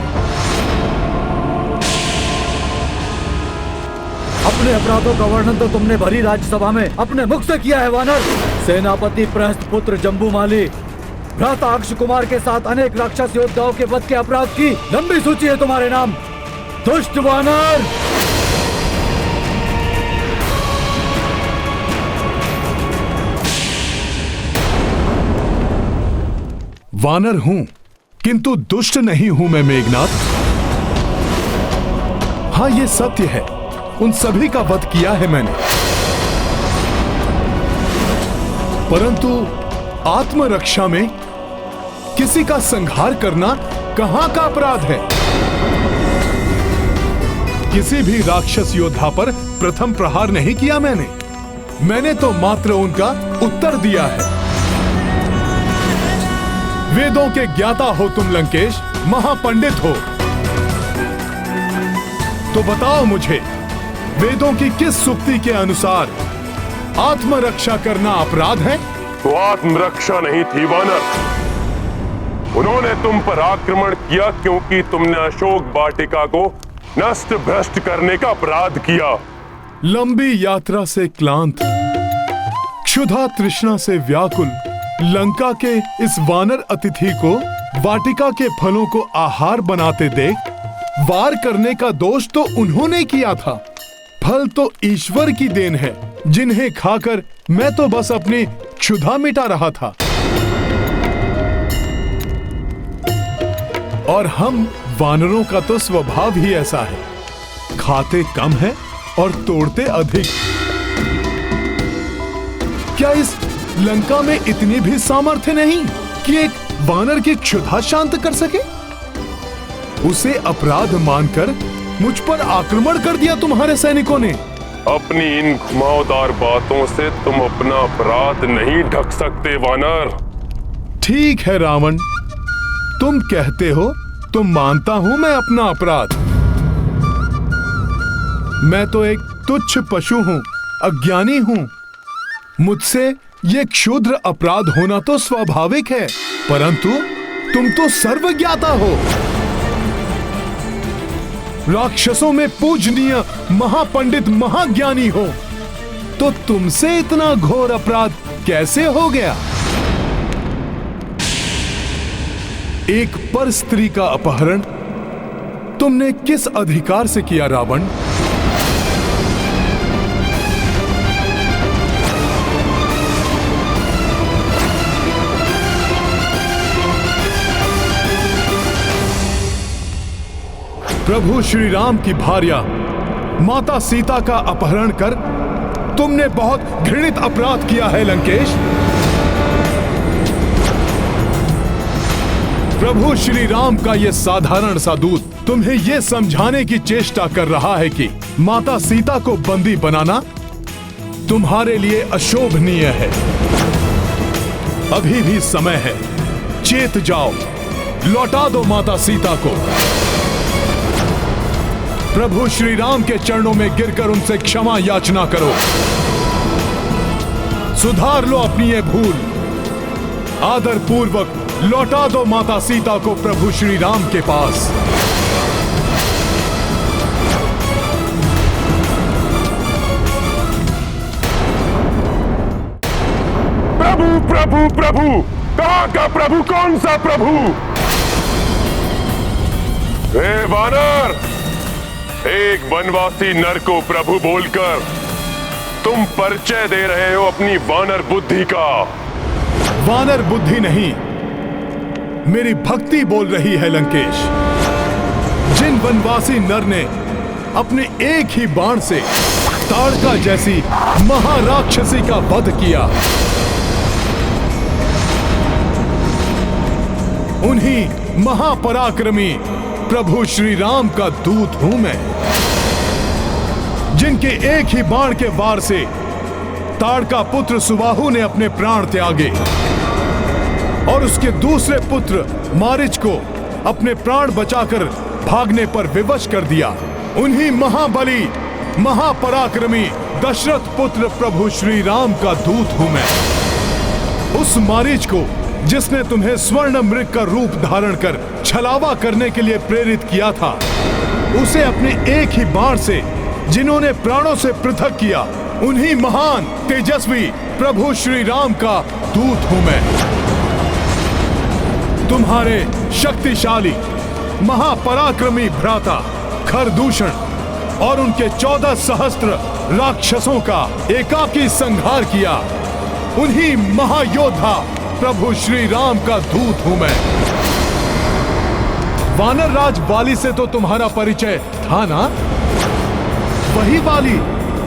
अपने अपराधों का वर्णन तो तुमने भरी राज्यसभा में अपने मुख से किया है वानर। सेनापति प्रहस्त पुत्र जम्बूमाली, भ्राता अक्षय कुमार के साथ अनेक राक्षस योद्धाओं के वध के अपराध की लंबी सूची है तुम्हारे नाम। दुष्ट वानर! वानर हूं, किंतु दुष्ट नहीं हूं मैं मेघनाथ। हाँ, ये सत्य है, उन सभी का वध किया है मैंने। परंतु आत्मरक्षा में किसी का संहार करना कहां का अपराध है? किसी भी राक्षस योद्धा पर प्रथम प्रहार नहीं किया मैंने तो मात्र उनका उत्तर दिया है। वेदों के ज्ञाता हो तुम लंकेश, महापंडित हो, तो बताओ मुझे, वेदों की किस सुक्ति के अनुसार आत्मरक्षा करना अपराध है? तो आत्मरक्षा नहीं थी वानर, उन्होंने तुम पर आक्रमण किया क्योंकि तुमने अशोक वाटिका को नष्ट भ्रष्ट करने का अपराध किया। लंबी यात्रा से क्लांत, क्षुधा तृष्णा से व्याकुल लंका के इस वानर अतिथि को वाटिका के फलों को आहार बनाते देख वार करने का दोष तो उन्होंने किया था। फल तो ईश्वर की देन है, जिन्हें खाकर मैं तो बस अपनी क्षुधा मिटा रहा था। और हम वानरों का तो स्वभाव ही ऐसा है, खाते कम है और तोड़ते अधिक। क्या इस लंका में इतनी भी सामर्थ्य नहीं कि एक वानर की क्षुधा शांत कर सके? उसे अपराध मानकर मुझ पर आक्रमण कर दिया तुम्हारे सैनिकों ने। अपनी इन घुमावदार बातों से तुम अपना अपराध नहीं ढक सकते वानर। ठीक है रावण, तुम कहते हो तो मानता हूं मैं अपना अपराध। मैं तो एक तुच्छ पशु हूं, अज्ञानी हूं। मुझसे ये क्षुद्र अपराध होना तो स्वाभाविक है, परंतु तुम तो सर्वज्ञाता हो, राक्षसों में पूजनीय महापंडित महाज्ञानी हो, तो तुमसे इतना घोर अपराध कैसे हो गया? एक पर स्त्री का अपहरण तुमने किस अधिकार से किया रावण? प्रभु श्री राम की भार्या माता सीता का अपहरण कर तुमने बहुत घृणित अपराध किया है लंकेश। प्रभु श्री राम का यह साधारण सा दूत तुम्हें यह समझाने की चेष्टा कर रहा है कि माता सीता को बंदी बनाना तुम्हारे लिए अशोभनीय है। अभी भी समय है, चेत जाओ, लौटा दो माता सीता को। प्रभु श्री राम के चरणों में गिरकर उनसे क्षमा याचना करो। सुधार लो अपनी ये भूल। आदर पूर्वक लौटा दो माता सीता को प्रभु श्री राम के पास। प्रभु प्रभु प्रभु, कहां का प्रभु? कौन सा प्रभु? हे वानर, एक वनवासी नर को प्रभु बोलकर तुम परिचय दे रहे हो अपनी वानर बुद्धि का। वानर बुद्धि नहीं, मेरी भक्ति बोल रही है लंकेश। जिन वनवासी नर ने अपने एक ही बाण से ताड़का जैसी महाराक्षसी का वध किया, उन्हीं महापराक्रमी प्रभु श्री राम का दूत हूं मैं, जिनके एक ही बाण के वार से ताड़का पुत्र सुबाहु ने अपने प्राण त्यागे और उसके दूसरे पुत्र मारिच को अपने प्राण बचाकर भागने पर विवश कर दिया। उन्हीं महाबली महापराक्रमी दशरथ पुत्र प्रभु श्री राम का दूत हूं मैं। उस मारिच को जिसने तुम्हें स्वर्ण मृग का रूप धारण कर छलावा करने के लिए प्रेरित किया था, उसे अपने एक ही बाण से जिन्होंने प्राणों से पृथक किया, उन्हीं महान तेजस्वी प्रभु श्री राम का दूत हूं मैं। तुम्हारे शक्तिशाली महापराक्रमी भ्राता खरदूषण और उनके 14 सहस्त्र राक्षसों का एकाकी संहार किया, उन्हीं महायोद्धा प्रभु श्री राम का दूत हूं मैं। वानर राज वाली से तो तुम्हारा परिचय था ना? वही वाली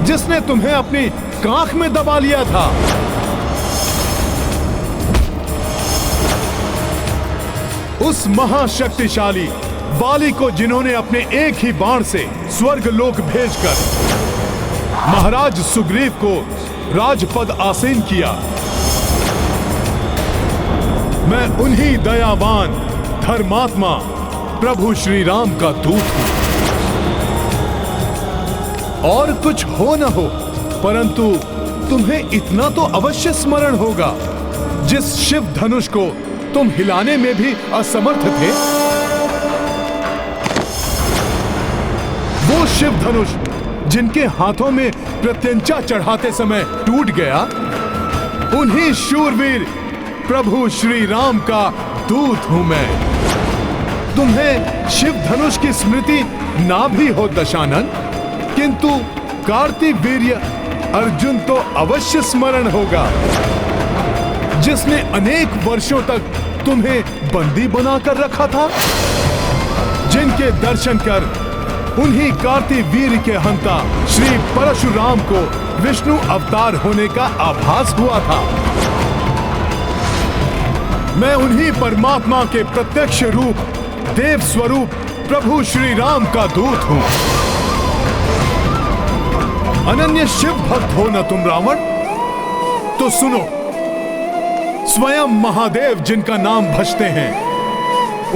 जिसने तुम्हें अपनी कांख में दबा लिया था। उस महाशक्तिशाली वाली को जिन्होंने अपने एक ही बाण से स्वर्ग लोक भेजकर महाराज सुग्रीव को राजपद आसीन किया, मैं उन्हीं दयावान धर्मात्मा प्रभु श्री राम का दूत हूं। और कुछ हो न हो, परंतु तुम्हें इतना तो अवश्य स्मरण होगा, जिस शिव धनुष को तुम हिलाने में भी असमर्थ थे, वो शिव धनुष जिनके हाथों में प्रत्यंचा चढ़ाते समय टूट गया, उन्हीं शूरवीर प्रभु श्री राम का दूत हूं मैं। तुम्हें शिव धनुष की स्मृति ना भी हो दशानन, किंतु कार्तिवीर्य अर्जुन तो अवश्य स्मरण होगा, जिसने अनेक वर्षों तक तुम्हें बंदी बनाकर रखा था, जिनके दर्शन कर उन्हीं कार्तिवीर्य के हंता श्री परशुराम को विष्णु अवतार होने का आभास हुआ था। मैं उन्हीं परमात्मा के प्रत्यक्ष रूप देव स्वरूप प्रभु श्री राम का दूत हूं। अनन्य शिव भक्त हो न तुम रावण? तो सुनो, स्वयं महादेव जिनका नाम भजते हैं,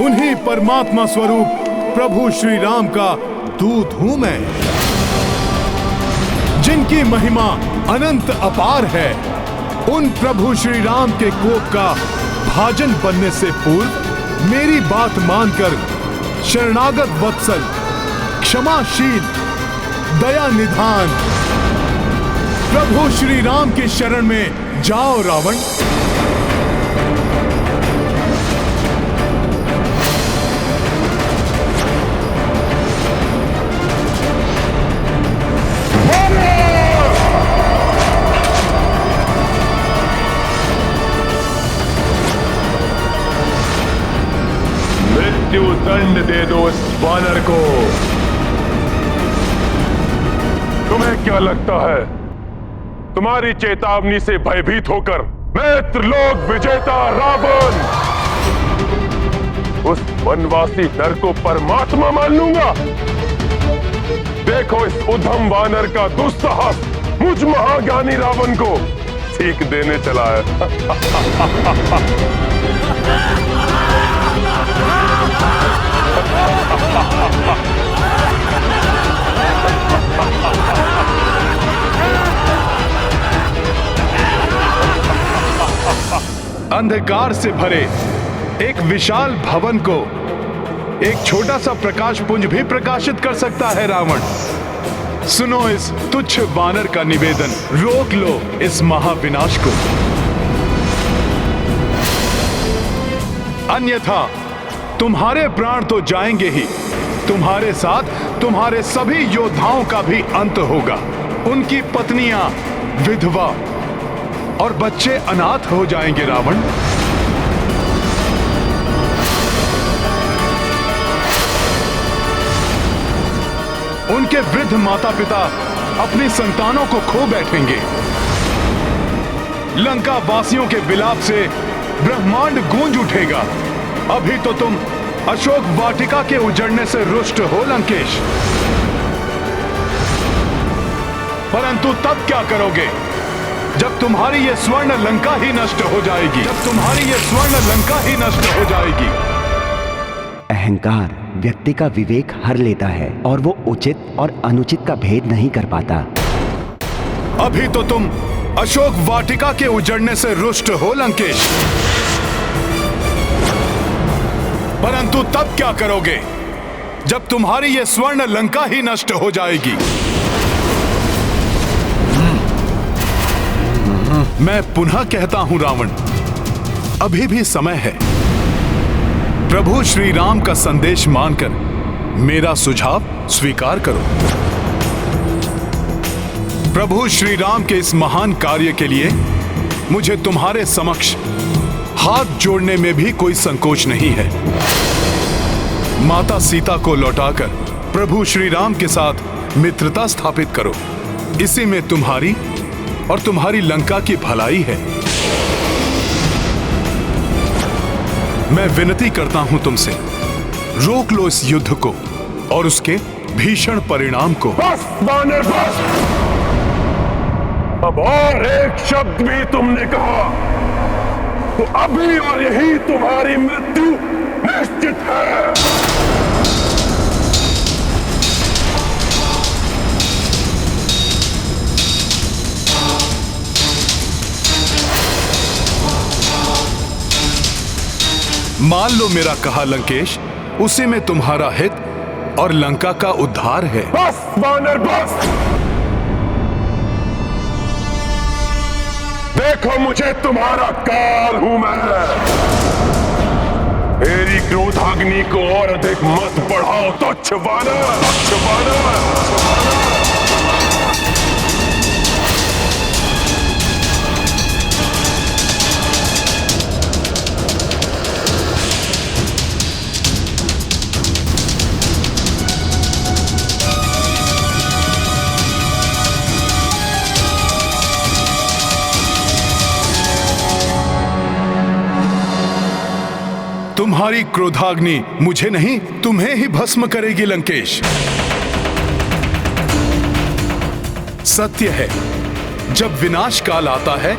उन्हीं परमात्मा स्वरूप प्रभु श्री राम का दूत हूं मैं। जिनकी महिमा अनंत अपार है, उन प्रभु श्री राम के कोप का भाजन बनने से पूर्व मेरी बात मानकर शरणागत वत्सल, क्षमाशील, दया निधान प्रभु श्री राम की शरण में जाओ रावण। मृत्यु दंड दे दो इस वानर को। क्या लगता है तुम्हारी चेतावनी से भयभीत होकर मैं त्रिलोक विजेता रावण उस वनवासी नर को परमात्मा मान लूंगा? देखो इस उद्धम वानर का दुस्साहस मुझ महाज्ञानी रावण को सीख देने चला है। अंधकार से भरे एक विशाल भवन को एक छोटा सा प्रकाश पुंज भी प्रकाशित कर सकता है रावण। सुनो इस तुच्छ वानर का निवेदन, रोक लो इस महाविनाश को, अन्यथा तुम्हारे प्राण तो जाएंगे ही, तुम्हारे साथ तुम्हारे सभी योद्धाओं का भी अंत होगा। उनकी पत्नियां विधवा और बच्चे अनाथ हो जाएंगे रावण। उनके वृद्ध माता पिता अपनी संतानों को खो बैठेंगे। लंका वासियों के विलाप से ब्रह्मांड गूंज उठेगा। अभी तो तुम अशोक वाटिका के उजड़ने से रुष्ट हो लंकेश, परंतु तब क्या करोगे जब तुम्हारी ये स्वर्ण लंका ही नष्ट हो जाएगी, जब तुम्हारी ये स्वर्ण लंका ही नष्ट हो जाएगी। अहंकार व्यक्ति का विवेक हर लेता है और वो उचित और अनुचित का भेद नहीं कर पाता। अभी तो तुम अशोक वाटिका के उजड़ने से रुष्ट हो लंकेश, परंतु तब क्या करोगे जब तुम्हारी ये स्वर्ण लंका ही नष्ट हो जाएगी। मैं पुनः कहता हूं रावण, अभी भी समय है। प्रभु श्री राम का संदेश मानकर मेरा सुझाव स्वीकार करो। प्रभु श्री राम के इस महान कार्य के लिए मुझे तुम्हारे समक्ष हाथ जोड़ने में भी कोई संकोच नहीं है। माता सीता को लौटाकर प्रभु श्री राम के साथ मित्रता स्थापित करो, इसी में तुम्हारी और तुम्हारी लंका की भलाई है। मैं विनती करता हूं तुमसे, रोक लो इस युद्ध को और उसके भीषण परिणाम को। बस वानर बस, अब और एक शब्द भी तुमने कहा तो अभी और यही तुम्हारी मृत्यु निश्चित है। मान लो मेरा कहा लंकेश, उसी में तुम्हारा हित और लंका का उद्धार है। बस वानर बस, देखो मुझे तुम्हारा काल हूं मैं। मेरी क्रोधाग्नि को और अधिक मत बढ़ाओ तुच्छ वानर, तुच्छ वानर। तुम्हारी क्रोधाग्नि मुझे नहीं, तुम्हें ही भस्म करेगी लंकेश। सत्य है, जब विनाश काल आता है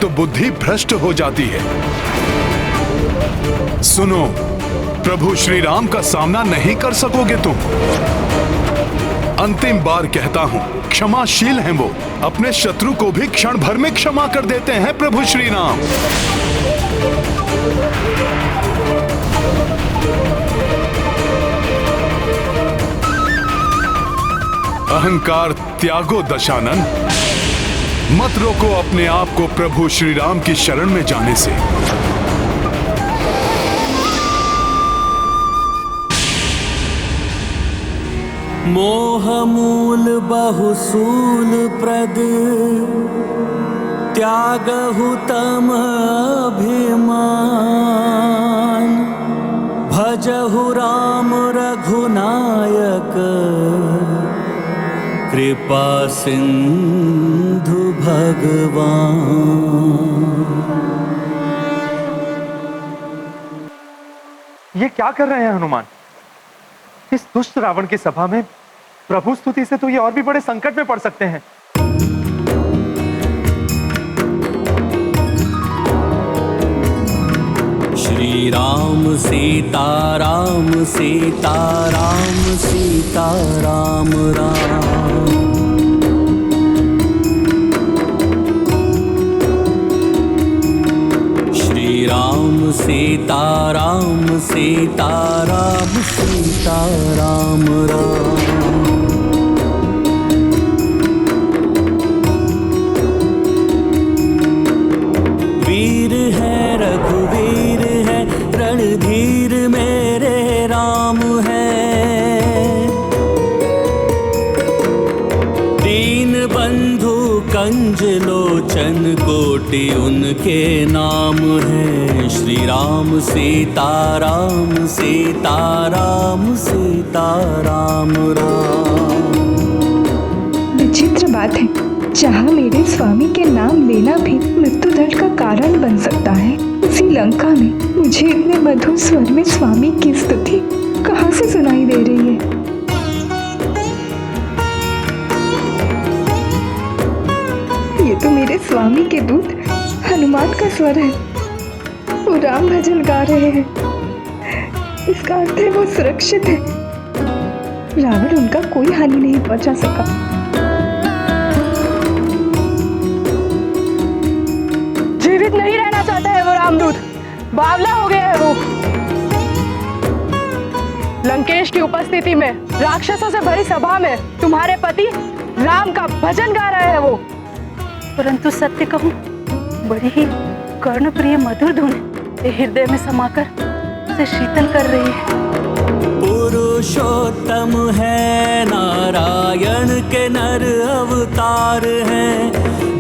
तो बुद्धि भ्रष्ट हो जाती है। सुनो, प्रभु श्री राम का सामना नहीं कर सकोगे तुम। अंतिम बार कहता हूं, क्षमाशील हैं वो, अपने शत्रु को भी क्षण भर में क्षमा कर देते हैं प्रभु श्री राम। अहंकार त्यागो दशानन, मत रोको अपने आप को प्रभु श्री राम की शरण में जाने से। मोह मूल बहुसूल प्रद त्यागहु तम अभिमान। भजहु राम रघुनायक कृपा सिंधु भगवान। ये क्या कर रहे हैं हनुमान? इस दुष्ट रावण की सभा में प्रभु स्तुति से तो ये और भी बड़े संकट में पड़ सकते हैं। श्री राम सीता राम सीता राम सीता राम राम। श्री राम सीता राम सीता राम सीता राम राम। वीर है रघुवीर है रणधीर मेरे राम है। दीन बंधु कंज लोचन कोटि उनके नाम है। श्री राम सीता राम सीता राम सीता राम राम। विचित्र बात है, जहाँ मेरे स्वामी के नाम लेना भी मृत्युदंड का कारण बन सकता है, उसी लंका में मुझे इतने मधुर स्वर में स्वामी की स्तुति कहाँ से सुनाई दे रही है? ये तो मेरे स्वामी के दूत हनुमान का स्वर है। वो राम भजन गा रहे हैं। इसका अर्थ है वो सुरक्षित है। रावण उनका कोई हानि नहीं पहुंचा सका। जीवित नहीं रहना चाहता है वो रामदूत, बावला हो गया है वो। लंकेश की उपस्थिति में राक्षसों से भरी सभा में तुम्हारे पति राम का भजन गा रहे हैं वो। परंतु सत्य कहूं, बड़ी ही कर्णप्रिय मधुर धुन हृदय में समाकर उसे शीतल कर रही है। पुरुषोत्तम है नारायण के नर अवतार हैं।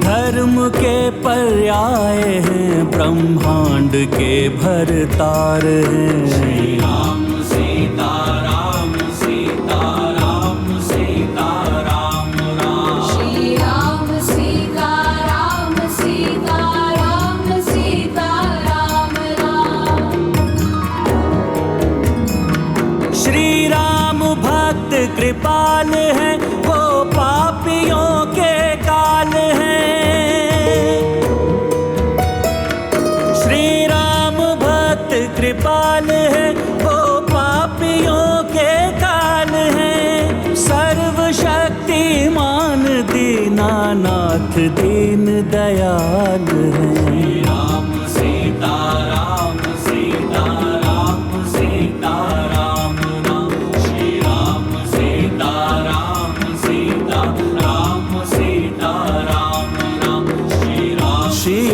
धर्म के पर्याय हैं ब्रह्मांड के भरतार हैं। श्री राम सीता राम सीता राम सीता राम राम। श्री राम सीता राम सीता राम सीता राम राम। श्री राम भक्त कृपाल है वो पापियों के काल है। कृपाल है वो पापियों के काल है। सर्वशक्तिमान दीनानाथ दीन दयाल है। राम सीता राम सीता राम सीता राम राम। श्री राम सीता राम सीता राम सीता राम राम। श्री राम श्री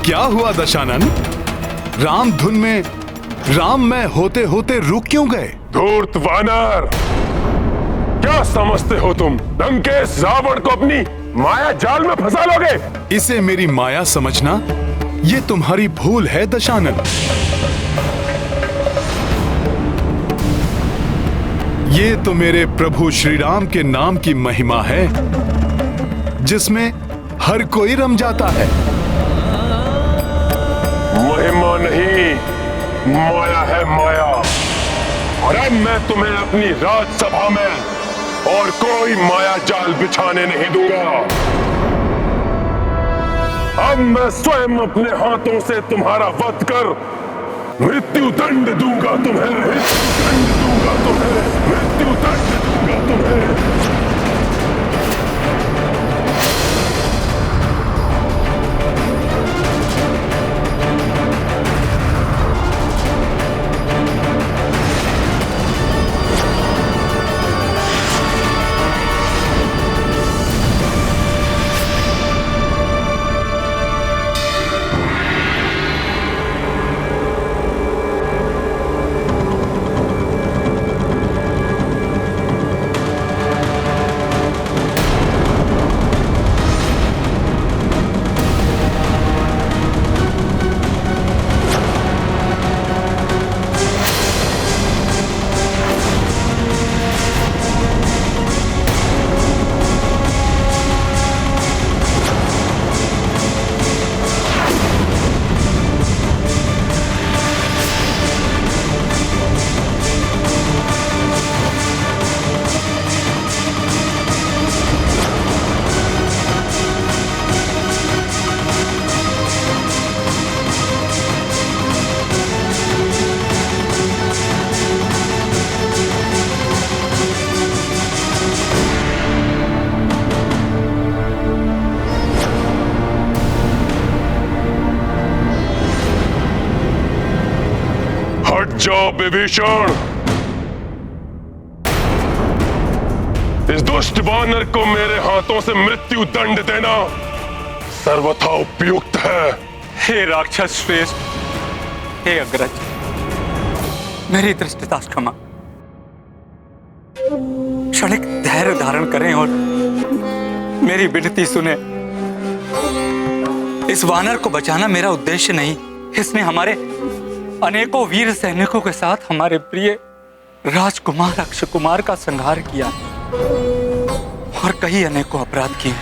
क्या हुआ दशानन? राम धुन में राम में होते होते रुक क्यों गए? धूर्त वानर, क्या समझते हो तुम? लंकेश रावण को अपनी माया जाल में फंसा लोगे? इसे मेरी माया समझना ये तुम्हारी भूल है दशानन। ये तो मेरे प्रभु श्री राम के नाम की महिमा है जिसमें हर कोई रम जाता है। महिमा नहीं, माया है माया। और अब मैं तुम्हें अपनी राजसभा में और कोई माया जाल बिछाने नहीं दूंगा। अब मैं स्वयं अपने हाथों से तुम्हारा वध कर मृत्यु दंड दूंगा तुम्हें। मृत्यु दंड दूंगा तुम्हें। मृत्यु दंड दूंगा तुम्हें। जाओ विभीषण, इस दुष्ट वानर को मेरे हाथों से मृत्यु दंड देना सर्वथा उपयुक्त है। हे राक्षस श्रेष्ठ, हे अग्रज, मेरी दृष्टता क्षमा। क्षणिक धैर्य धारण करें और मेरी विनती सुने। इस वानर को बचाना मेरा उद्देश्य नहीं। इसने हमारे अनेकों वीर सैनिकों के साथ हमारे प्रिय राजकुमार अक्षय कुमार का संहार किया और कई अनेकों अपराध किए,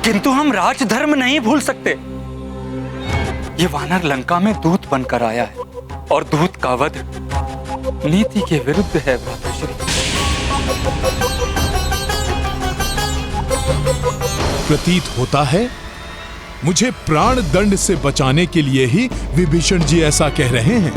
किंतु हम राजधर्म नहीं भूल सकते। ये वानर लंका में दूत बनकर आया है और दूत का वध नीति के विरुद्ध है भ्राताश्री। प्रतीत होता है मुझे प्राण दंड से बचाने के लिए ही विभीषण जी ऐसा कह रहे हैं।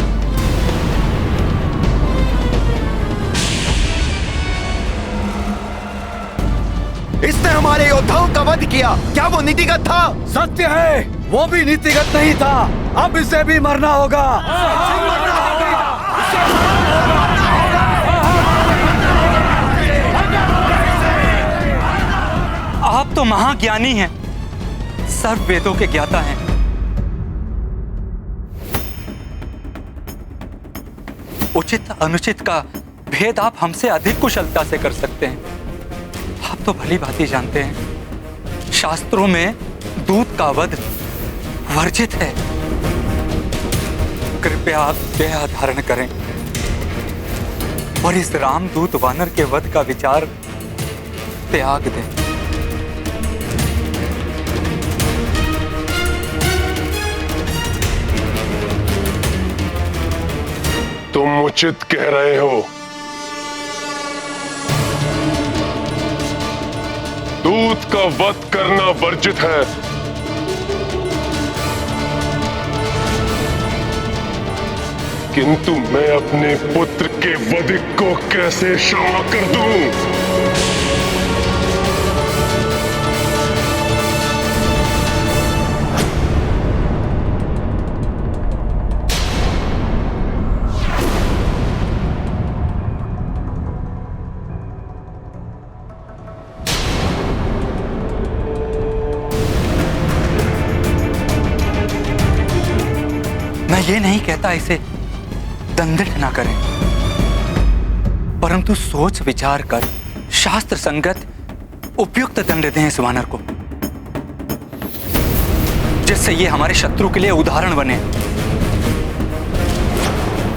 इसने हमारे योद्धाओं का वध किया, क्या वो नीतिगत था? सत्य है, वो भी नीतिगत नहीं था। अब इसे भी मरना होगा। आप तो महाज्ञानी हैं, सर्व वेदों के ज्ञाता हैं। उचित अनुचित का भेद आप हमसे अधिक कुशलता से कर सकते हैं। आप तो भली भांति जानते हैं, शास्त्रों में दूत का वध वर्जित है। कृपया आप दया धारण करें और इस रामदूत वानर के वध का विचार त्याग दें। तुम उचित कह रहे हो। दूत का वध करना वर्जित है, किंतु मैं अपने पुत्र के वध को कैसे क्षमा कर दूं? मैं ये नहीं कहता इसे दंडित ना करें, परंतु सोच विचार कर शास्त्र संगत उपयुक्त दंड दें इस वानर को, जिससे ये हमारे शत्रु के लिए उदाहरण बने,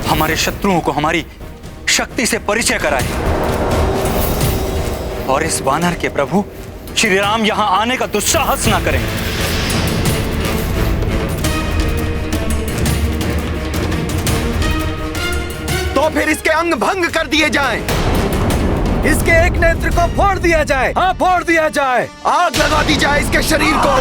हमारे शत्रुओं को हमारी शक्ति से परिचय कराए और इस वानर के प्रभु श्री राम यहां आने का दुस्साहस ना करें। तो फिर इसके अंग भंग कर दिए जाएं। इसके एक नेत्र को फोड़ दिया जाए। हाँ, फोड़ दिया जाए। आग लगा दी जाए इसके शरीर को।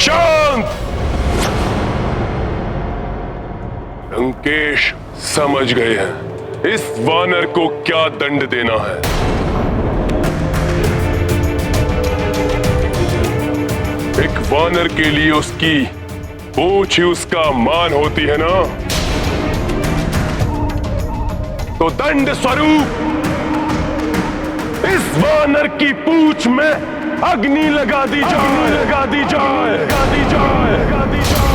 शांत! लंकेश समझ गए हैं इस वानर को क्या दंड देना है। एक वानर के लिए उसकी पूंछ ही उसका मान होती है ना, तो दंड स्वरूप इस वानर की पूंछ में अग्नि लगा दी जाए, लगा दी जाए, लगा दी जाए, लगा दी जाए।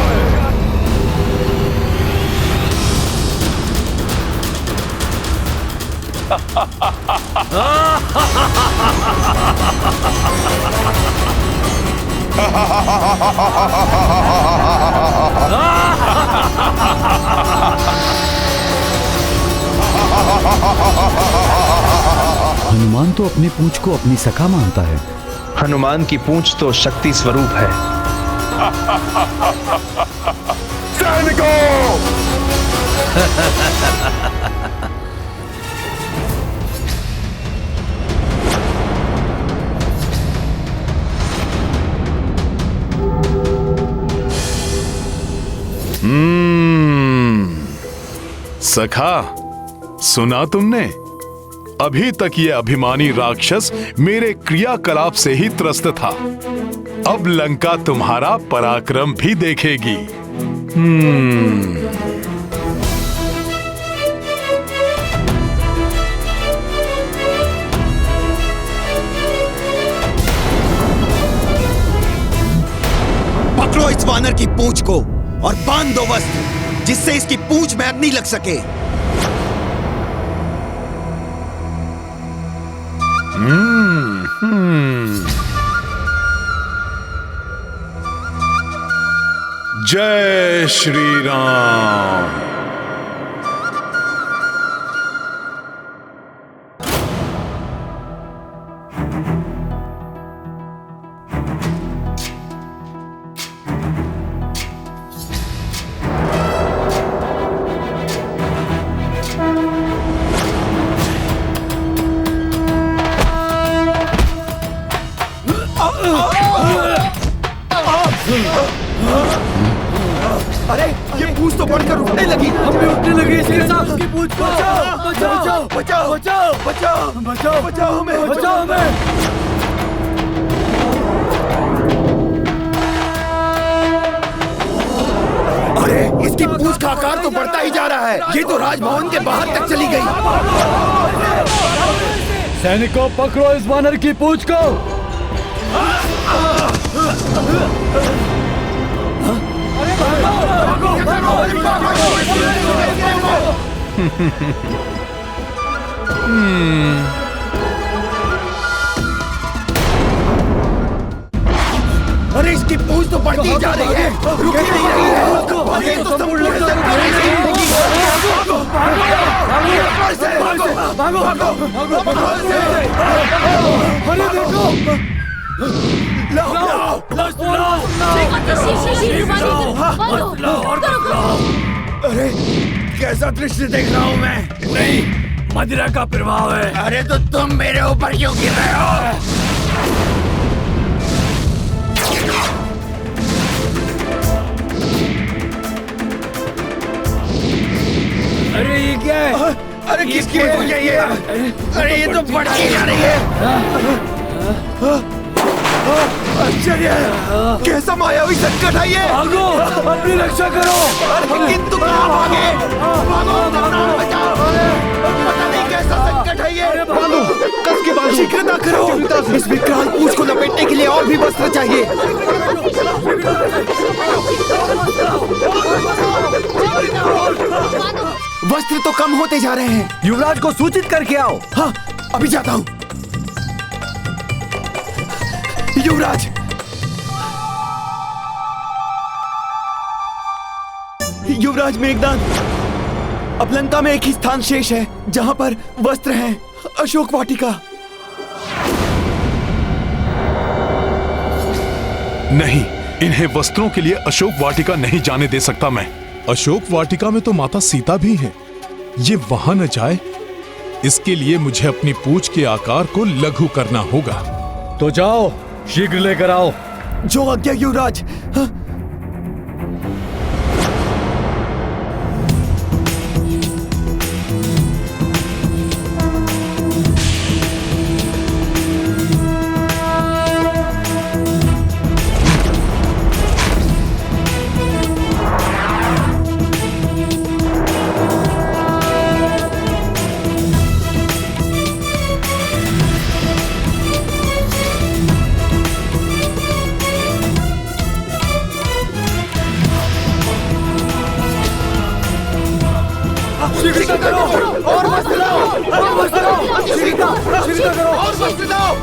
हनुमान तो अपनी पूंछ को अपनी सखा मानता है। हनुमान की पूंछ तो शक्ति स्वरूप है। सैनिकों! सखा, सुना तुमने? अभी तक ये अभिमानी राक्षस मेरे क्रियाकलाप से ही त्रस्त था। अब लंका तुम्हारा पराक्रम भी देखेगी। पकड़ो इस वानर की पूंछ को और बांध दो वस्त्र, जिससे इसकी पूंछ में अग्नि लग सके। जय श्री राम। अरे ये पूंछ तो बढ़कर उठने लगी। हमें उठने लगी शेर साहब की पूंछ को। बचाओ बचाओ बचाओ बचाओ बचाओ बचाओ हमें, बचाओ हमें। अरे इसकी पूंछ का आकार तो बढ़ता ही जा रहा है। ये तो राजभवन के बाहर तक चली गई। सैनिकों, पकड़ो इस वानर की पूंछ को। अरे इसकी पूंछ तो बढ़ती ही जा रही है, रुक ही नहीं रही है। ये तो सब उड़ सकता है। अरे देखो, अरे कैसा दृश्य देख रहा हूँ मैं? नहीं, मदिरा का प्रभाव है। अरे तो तुम मेरे ऊपर क्यों गिर रहे हो? अरे ये क्या है? अरे किसकी वजह ये? अरे ये तो बढ़ती जा रही है। आश्चर्य है, कैसा मायावी संकट है ये। भागो, अपनी रक्षा करो। अरे किंतु कहाँ भागे? भागो, प्राण बचाओ। पता नहीं कैसा संकट है ये। बांधो, कस के बांधो। शीघ्रता करो, इस विकराल पूंछ को लपेटने के लिए और भी वस्त्र चाहिए। वस्त्र तो कम होते जा रहे हैं। युवराज को सूचित करके आओ। हाँ, अभी जाता हूँ। युवराज, युवराज मेघनाद, अब लंका में एक ही स्थान शेष है जहां पर वस्त्र हैं, अशोक वाटिका। नहीं, इन्हें वस्त्रों के लिए अशोक वाटिका नहीं जाने दे सकता मैं। अशोक वाटिका में तो माता सीता भी है, ये वहां न जाए, इसके लिए मुझे अपनी पूंछ के आकार को लघु करना होगा। तो जाओ, शीघ्र लेकर आओ। जो आज्ञा युवराज। हाँ? शीघ्रता करो, और वस्त्र लाओ, और वस्त्र लाओ, शीघ्रता करो, और वस्त्र लाओ।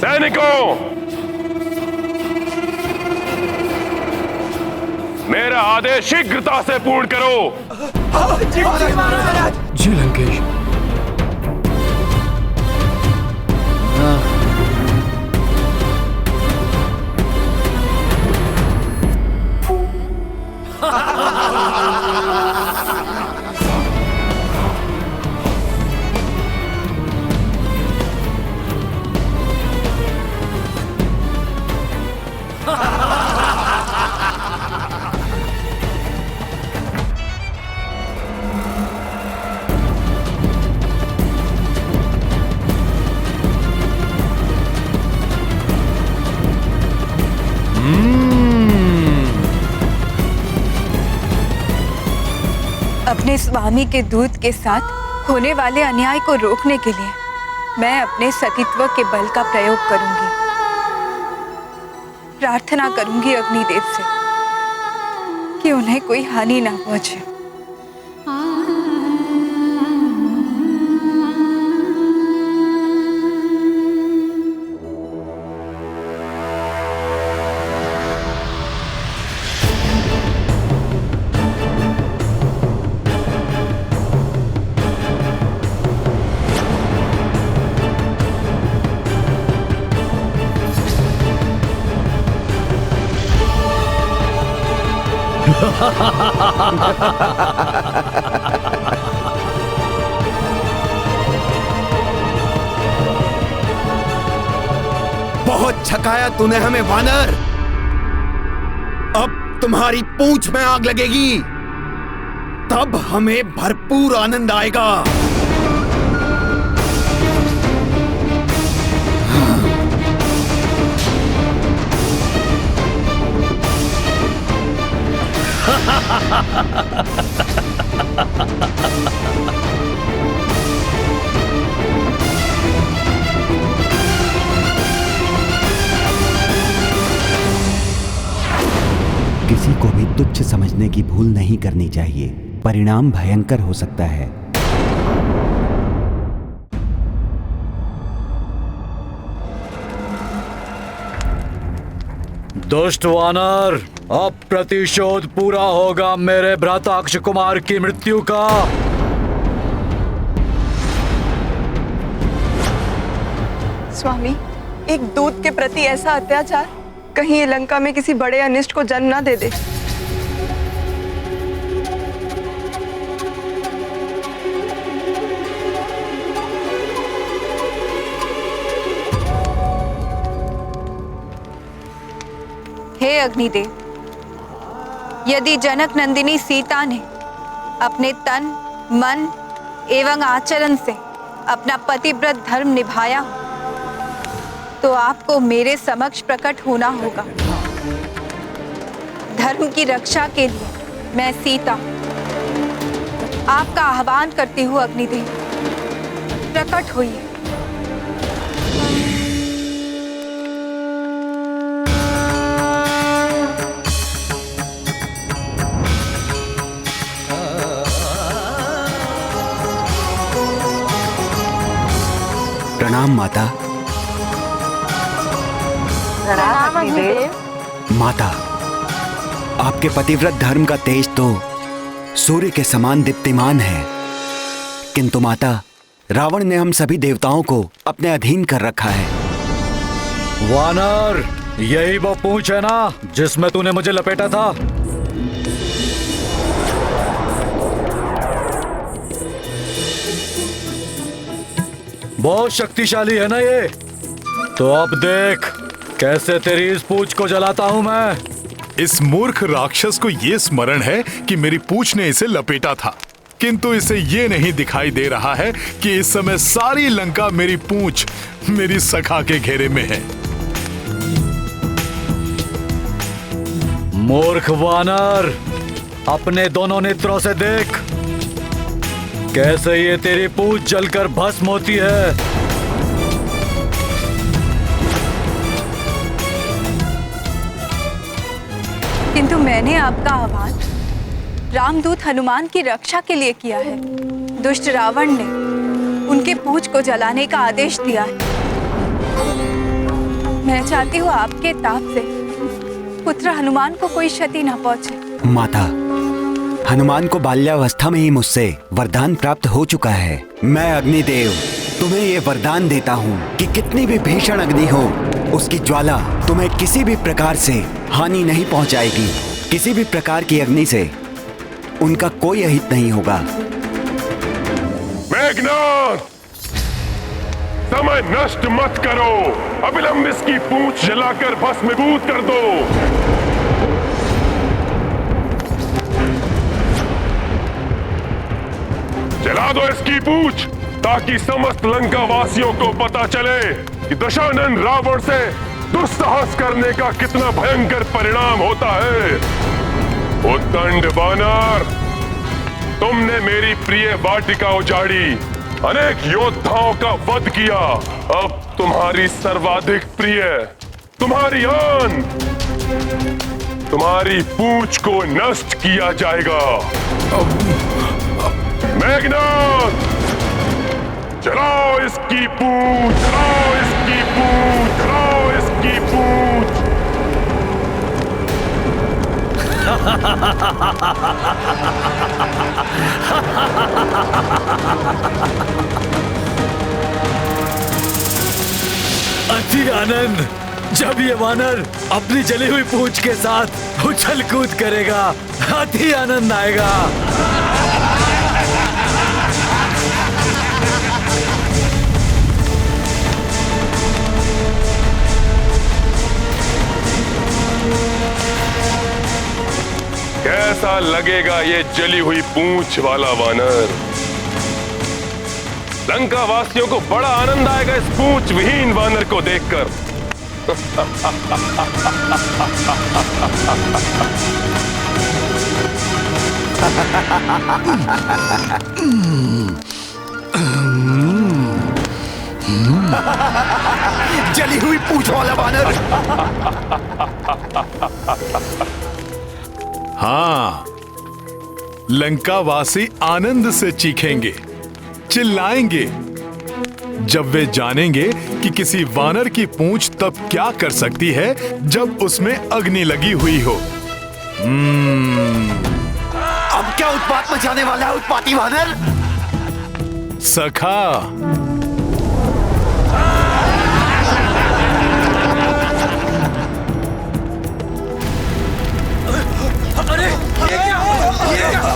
सैनिकों, मेरा आदेश शीघ्रता से पूर्ण करो। जी लंकेश। अपने स्वामी के दूत के साथ होने वाले अन्याय को रोकने के लिए मैं अपने सतीत्व के बल का प्रयोग करूंगी। प्रार्थना करूंगी अग्निदेव से कि उन्हें कोई हानि ना पहुंचे। बहुत छकाया तूने हमें वानर। अब तुम्हारी पूंछ में आग लगेगी, तब हमें भरपूर आनंद आएगा। किसी को भी तुच्छ समझने की भूल नहीं करनी चाहिए, परिणाम भयंकर हो सकता है। दुष्ट वानर, अब प्रतिशोध पूरा होगा मेरे भ्राता अक्ष कुमार की मृत्यु का। स्वामी, एक दूत के प्रति ऐसा अत्याचार कहीं ये लंका में किसी बड़े अनिष्ट को जन्म ना दे दे। हे अग्निदेव, यदि जनक नंदिनी सीता ने अपने तन, मन एवं आचरण से अपना पतिव्रत धर्म निभाया तो आपको मेरे समक्ष प्रकट होना होगा। धर्म की रक्षा के लिए मैं सीता आपका आह्वान करती हूँ। अग्निदेव, प्रकट होइए। प्रणाम माता। प्रणाम अग्निदेव। माता, आपके पतिव्रत धर्म का तेज तो सूर्य के समान दीप्तिमान है, किंतु माता, रावण ने हम सभी देवताओं को अपने अधीन कर रखा है। वानर, यही वो पूंछ है ना जिसमें तूने मुझे लपेटा था? बहुत शक्तिशाली है ना ये? तो अब देख कैसे तेरी इस पूंछ को जलाता हूं मैं। इस मूर्ख राक्षस को ये स्मरण है कि मेरी पूंछ ने इसे लपेटा था, किंतु इसे ये नहीं दिखाई दे रहा है कि इस समय सारी लंका मेरी पूंछ, मेरी सखा के घेरे में है। मूर्ख वानर, अपने दोनों नेत्रों से देख कैसे ये तेरी पूंछ जलकर भस्म होती है। किंतु मैंने आपका आह्वान रामदूत हनुमान की रक्षा के लिए किया है। दुष्ट रावण ने उनके पूंछ को जलाने का आदेश दिया है। मैं चाहती हूँ आपके ताप से पुत्र हनुमान को कोई क्षति न पहुंचे। माता, हनुमान को बाल्यावस्था में ही मुझसे वरदान प्राप्त हो चुका है। मैं अग्निदेव तुम्हें ये वरदान देता हूँ कि कितनी भी भीषण अग्नि हो, उसकी ज्वाला तुम्हें किसी भी प्रकार से हानि नहीं पहुँचाएगी। किसी भी प्रकार की अग्नि से उनका कोई अहित नहीं होगा। मेघनाद, समय नष्ट मत करो। अविलंब इसकी पूंछ जलाकर भस्मीभूत कर दो। जला दो इसकी पूंछ, ताकि समस्त लंका वासियों को पता चले कि दशानन रावण से दुस्साहस करने का कितना भयंकर परिणाम होता है। उद्दंड वानर, तुमने मेरी प्रिय वाटिका उजाड़ी, अनेक योद्धाओं का वध किया। अब तुम्हारी सर्वाधिक प्रिय, तुम्हारी आन, तुम्हारी पूंछ को नष्ट किया जाएगा। मेघनाद, जलाओ इसकी पूंछ, जलाओ इसकी पूंछ, जलाओ इसकी पूंछ। अति आनंद, जब ये वानर अपनी जली हुई पूंछ के साथ उछल कूद करेगा, अति आनंद आएगा। कैसा लगेगा ये जली हुई पूंछ वाला वानर? लंका वासियों को बड़ा आनंद आएगा इस पूंछ विहीन वानर को देखकर। जली हुई पूंछ वाला वानर। हाँ, लंकावासी आनंद से चीखेंगे, चिल्लाएंगे जब वे जानेंगे कि किसी वानर की पूंछ तब क्या कर सकती है जब उसमें अग्नि लगी हुई हो। अब क्या उत्पात मचाने वाला है उत्पाती वानर? सखा, अरे ये क्या हो? ये क्या?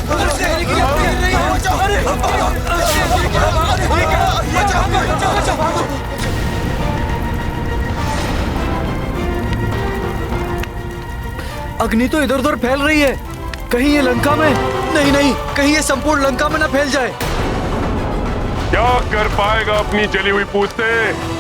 अग्नि तो इधर उधर फैल रही है। कहीं ये लंका में नहीं, नहीं, कहीं ये संपूर्ण लंका में ना फैल जाए। क्या कर पाएगा अपनी जली हुई पूंछ से?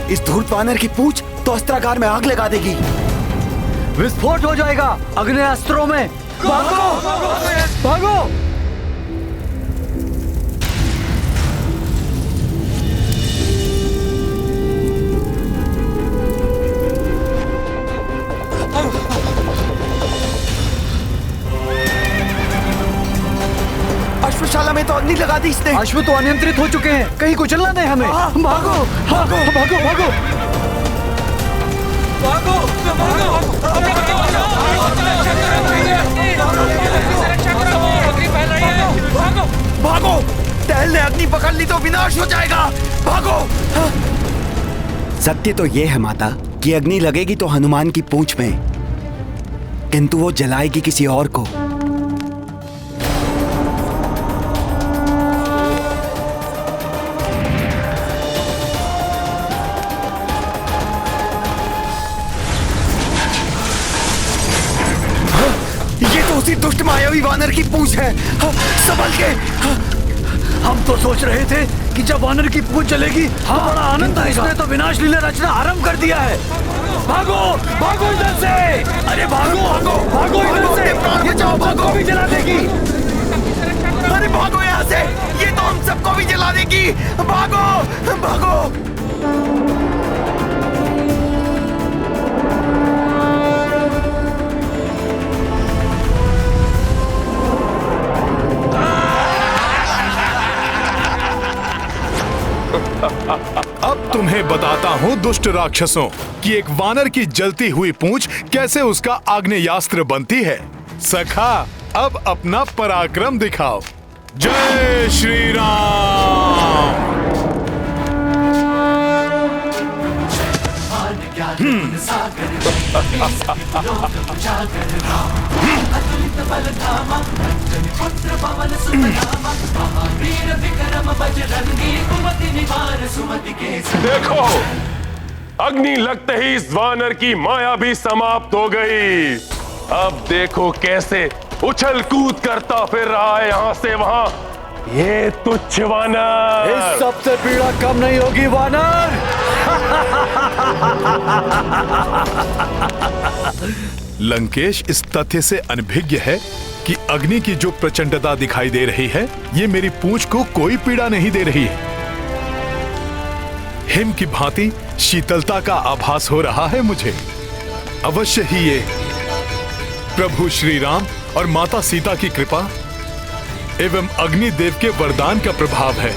इस धूर्त वानर की पूंछ तो अस्त्रागार में आग लगा देगी। विस्फोट हो जाएगा अग्नि अस्त्रों में। भागो, भागो। अश्वशाला में तो अग्नि लगा दी इसने। अश्व तो अनियंत्रित हो चुके हैं, कहीं कुचल ना दे हमें। भागो, भागो, भागो, भागो, भागो, भागो। टहल ने अग्नि पकड़ ली तो विनाश हो जाएगा। भागो। सत्य तो ये है माता कि अग्नि लगेगी तो हनुमान की पूंछ में, किंतु वो जलाएगी किसी और को। उसी दुष्ट मायावी वानर की पूंछ है। संभल के। हम तो सोच रहे थे कि जब वानर की पूंछ चलेगी तो बड़ा आनंद आएगा। इसने तो विनाश लीला रचना आरंभ कर दिया है। भागो, भागो इधर से। अरे भागो, भागो, भागो इधर से। प्राण बचाओ, भागो। भी जला देगी। अरे भागो यहाँ से, ये तो हम सबको भी जला देगी। भागो, भागो। तुम्हें बताता हूँ दुष्ट राक्षसों कि एक वानर की जलती हुई पूंछ कैसे उसका आग्नेयास्त्र बनती है। सखा, अब अपना पराक्रम दिखाओ। जय श्री राम। देखो, अग्नि लगते ही इस वानर की माया भी समाप्त हो गई। अब देखो कैसे उछल कूद करता फिर रहा है यहाँ से वहां। ये तुच्छ वानर। इस सबसे पीड़ा कम नहीं होगी वानर। लंकेश इस तथ्य से अनभिज्ञ है कि अग्नि की जो प्रचंडता दिखाई दे रही है, ये मेरी पूंछ को कोई पीड़ा नहीं दे रही है। हिम की भांति शीतलता का आभास हो रहा है मुझे। अवश्य ही ये प्रभु श्री राम और माता सीता की कृपा एवं अग्निदेव के वरदान का प्रभाव है।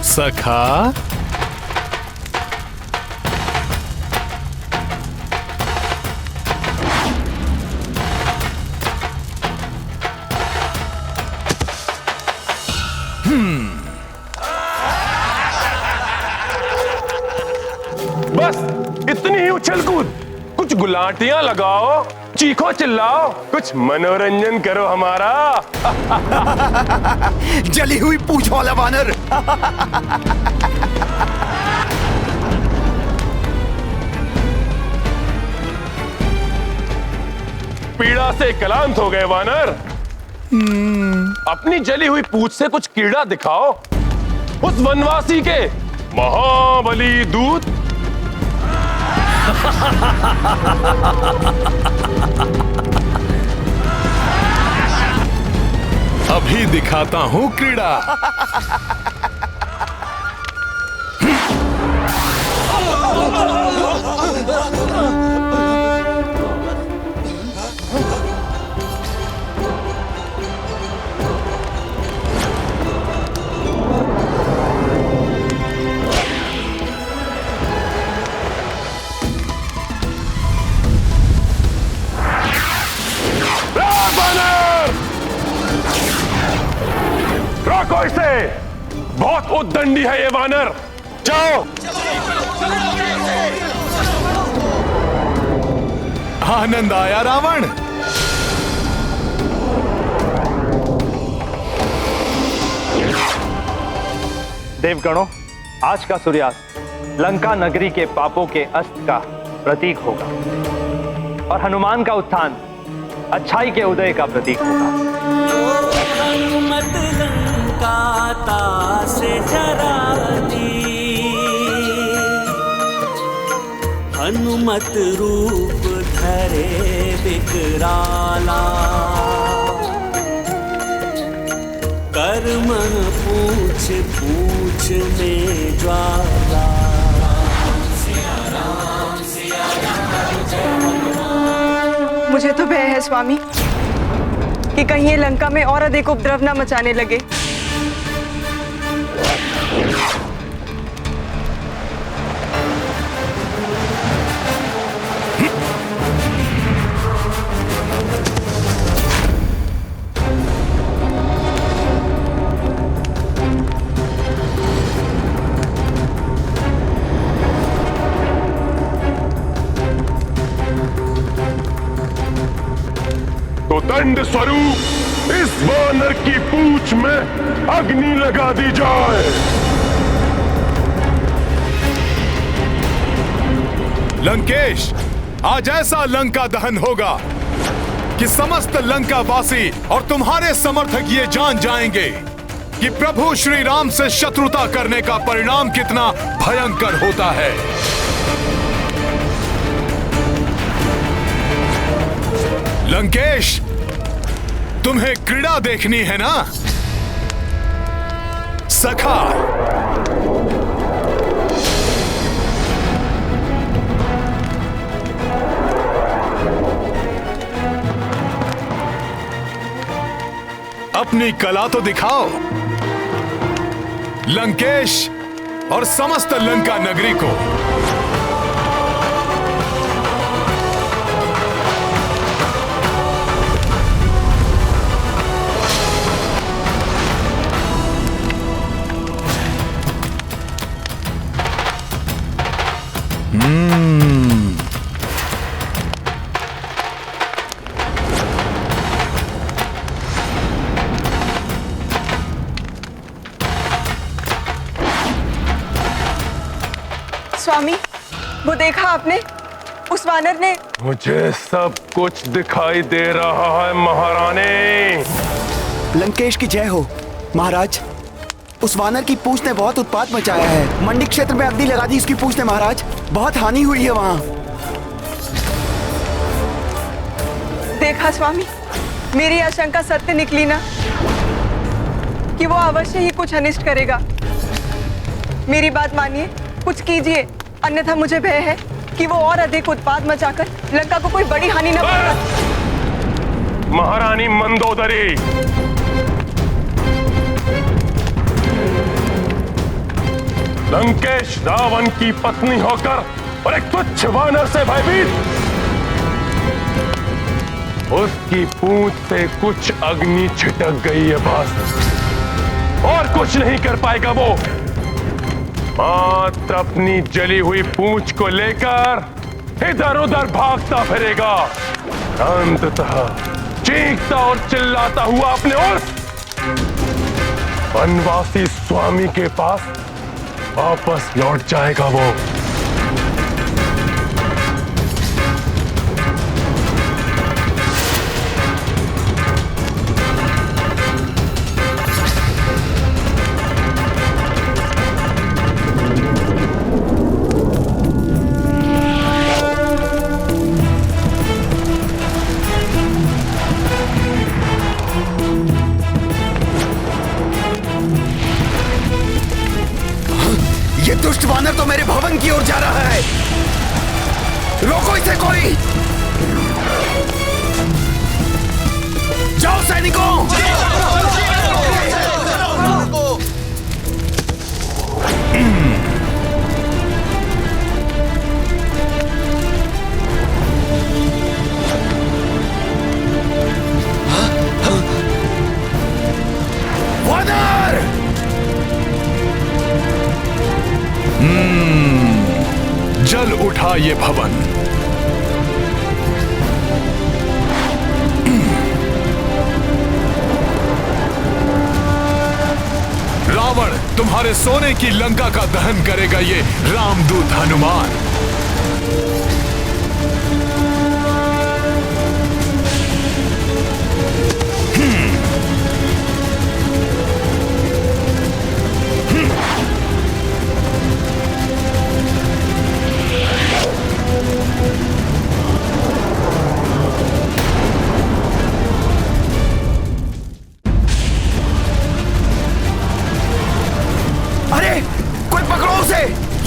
सखा, बस इतनी ही उछल कूद। कुछ गुलाटियां लगाओ, चीखो चिल्लाओ, कुछ मनोरंजन करो हमारा। जली हुई पूंछ वाला वानर। पीड़ा से क्लांत हो गए वानर। अपनी जली हुई पूंछ से कुछ कीड़ा दिखाओ उस वनवासी के महाबली दूत। अभी दिखाता हूं क्रीड़ा। रोको इसे, बहुत उद्दंडी है ये वानर। जाओ। आनंद आया रावण। देवगणों, आज का सूर्यास्त लंका नगरी के पापों के अस्त का प्रतीक होगा और हनुमान का उत्थान अच्छाई के उदय का प्रतीक होगा। हनुमत लंका से जराती, हनुमत रूप धरे विकराला, कर्म पूछ पूछ में ज्वाला। मुझे तो भय है स्वामी कि कहीं ये लंका में और अधिक उपद्रव न मचाने लगे। तो दंड स्वरूप इस वानर की पूंछ में अग्नि लगा दी जाए। लंकेश, आज ऐसा लंका दहन होगा कि समस्त लंका वासी और तुम्हारे समर्थक ये जान जाएंगे कि प्रभु श्री राम से शत्रुता करने का परिणाम कितना भयंकर होता है। लंकेश, तुम्हें क्रीड़ा देखनी है ना? सखा, अपनी कला तो दिखाओ। लंकेश और समस्त लंका नगरी को स्वामी, वो देखा आपने? उस वानर ने। मुझे सब कुछ दिखाई दे रहा है महारानी। लंकेश की जय हो महाराज। उस वानर की पूंछ ने बहुत उत्पात मचाया है। मंडी क्षेत्र में अग्नि लगा दी उसकी पूंछ ने महाराज। बहुत हानि हुई है वहां। देखा स्वामी, मेरी आशंका सत्य निकली ना कि वो अवश्य ही कुछ अनिष्ट करेगा। मेरी बात मानिए, कुछ कीजिए, अन्यथा मुझे भय है कि वो और अधिक उत्पात मचाकर लंका को कोई बड़ी हानि न पहुंचाए। महारानी मंदोदरी, लंकेश रावण की पत्नी होकर और एक तुच्छ वानर से भयभीत, उसकी पूंछ से कुछ अग्नि छिटक गई है बस, और कुछ नहीं कर पाएगा वो। मात्र अपनी जली हुई पूंछ को लेकर इधर उधर भागता फिरेगा, अंततः चीखता और चिल्लाता हुआ अपने उस वनवासी स्वामी के पास वापस लौट जाएगा वो। दुष्ट वानर तो मेरे भवन की ओर जा रहा है। रोको इसे कोई। जाओ सैनिकों। वानर! जल उठा ये भवन। रावण तुम्हारे सोने की लंका का दहन करेगा ये रामदूत हनुमान।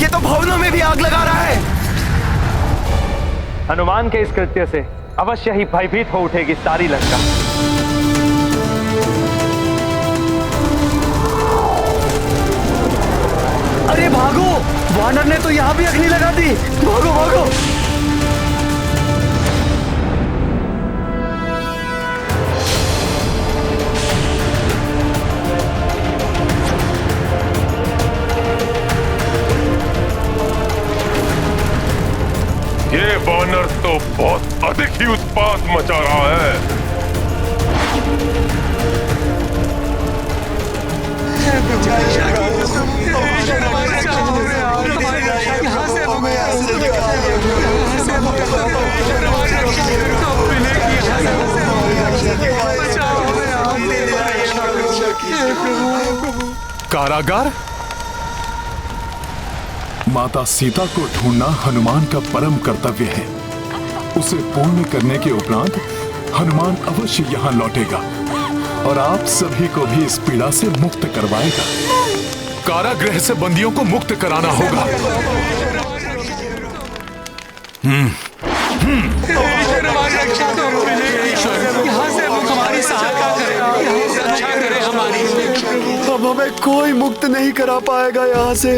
ये तो भवनों में भी आग लगा रहा है। हनुमान के इस कृत्य से अवश्य ही भयभीत हो उठेगी सारी लंका। अरे भागो, वानर ने तो यहां भी अग्नि लगा दी। भागो भागो। ये वानर तो बहुत अधिक ही उत्पात मचा रहा है। कारागार? माता सीता को ढूंढना हनुमान का परम कर्तव्य है। उसे पूर्ण करने के उपरांत हनुमान अवश्य यहाँ लौटेगा और आप सभी को भी इस पीड़ा से मुक्त करवाएगा। कारागृह से बंदियों को मुक्त कराना होगा। यहाँ से हमारी अब हमें कोई मुक्त नहीं करा पाएगा यहाँ से।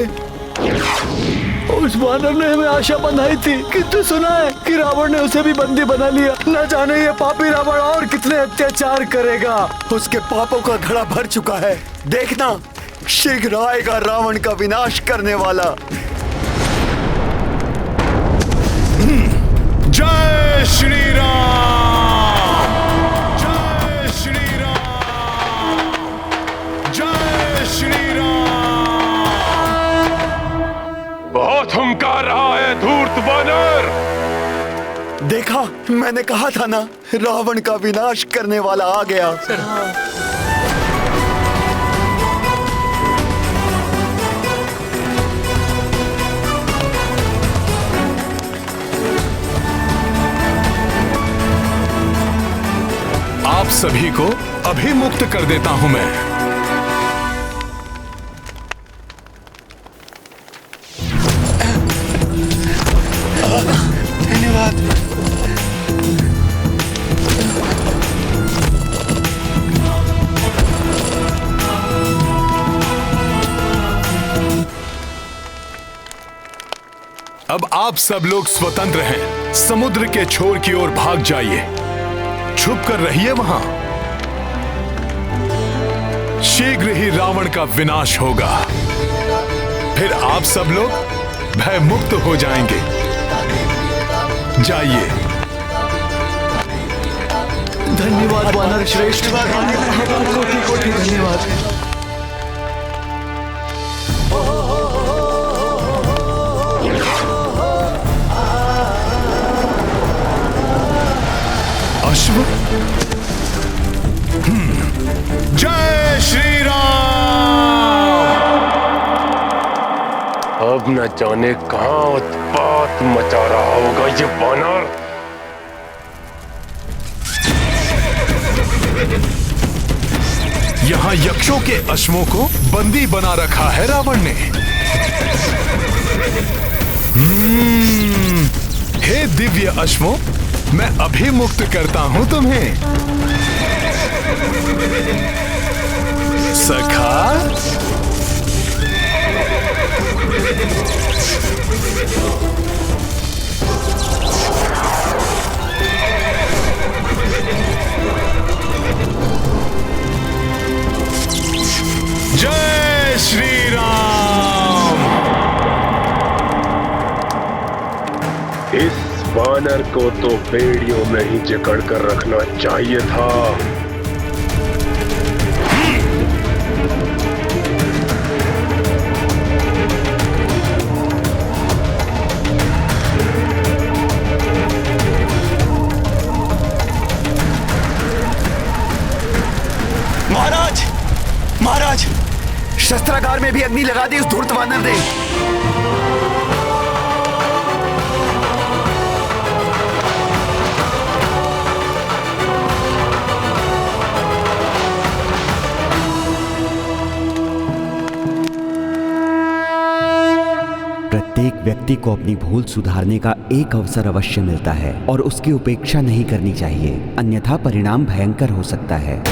उस वानर ने हमें आशा बंधाई थी, किंतु सुना है कि रावण ने उसे भी बंदी बना लिया। न जाने ये पापी रावण और कितने अत्याचार करेगा। उसके पापों का घड़ा भर चुका है। देखना, शीघ्र आएगा रावण का विनाश करने वाला। जय श्री राम, जय श्री राम, जय श्री राम। बहुत हुंकार रहा है धूर्त वानर। देखा, मैंने कहा था ना, रावण का विनाश करने वाला आ गया। आप सभी को अभी मुक्त कर देता हूं मैं। धन्यवाद। अब आप सब लोग स्वतंत्र हैं। समुद्र के छोर की ओर भाग जाइए, छुप कर रहिए वहां। शीघ्र ही रावण का विनाश होगा, फिर आप सब लोग भय मुक्त हो जाएंगे। जाइए। धन्यवाद वानर श्रेष्ठ, कोटि कोटि धन्यवाद। अश्व। जय श्री राम। अब न जाने कहां उत्पात मचा रहा होगा ये वानर। यहां यक्षों के अश्वों को बंदी बना रखा है रावण ने। हे दिव्य अश्वों, मैं अभी मुक्त करता हूं तुम्हें। सखा, जय श्री राम। इस वानर को तो बेड़ियों में ही जकड़ कर रखना चाहिए था। महाराज, महाराज, शस्त्रागार में भी अग्नि लगा दी उस धूर्त वानर ने। प्रत्येक व्यक्ति को अपनी भूल सुधारने का एक अवसर अवश्य मिलता है और उसकी उपेक्षा नहीं करनी चाहिए, अन्यथा परिणाम भयंकर हो सकता है।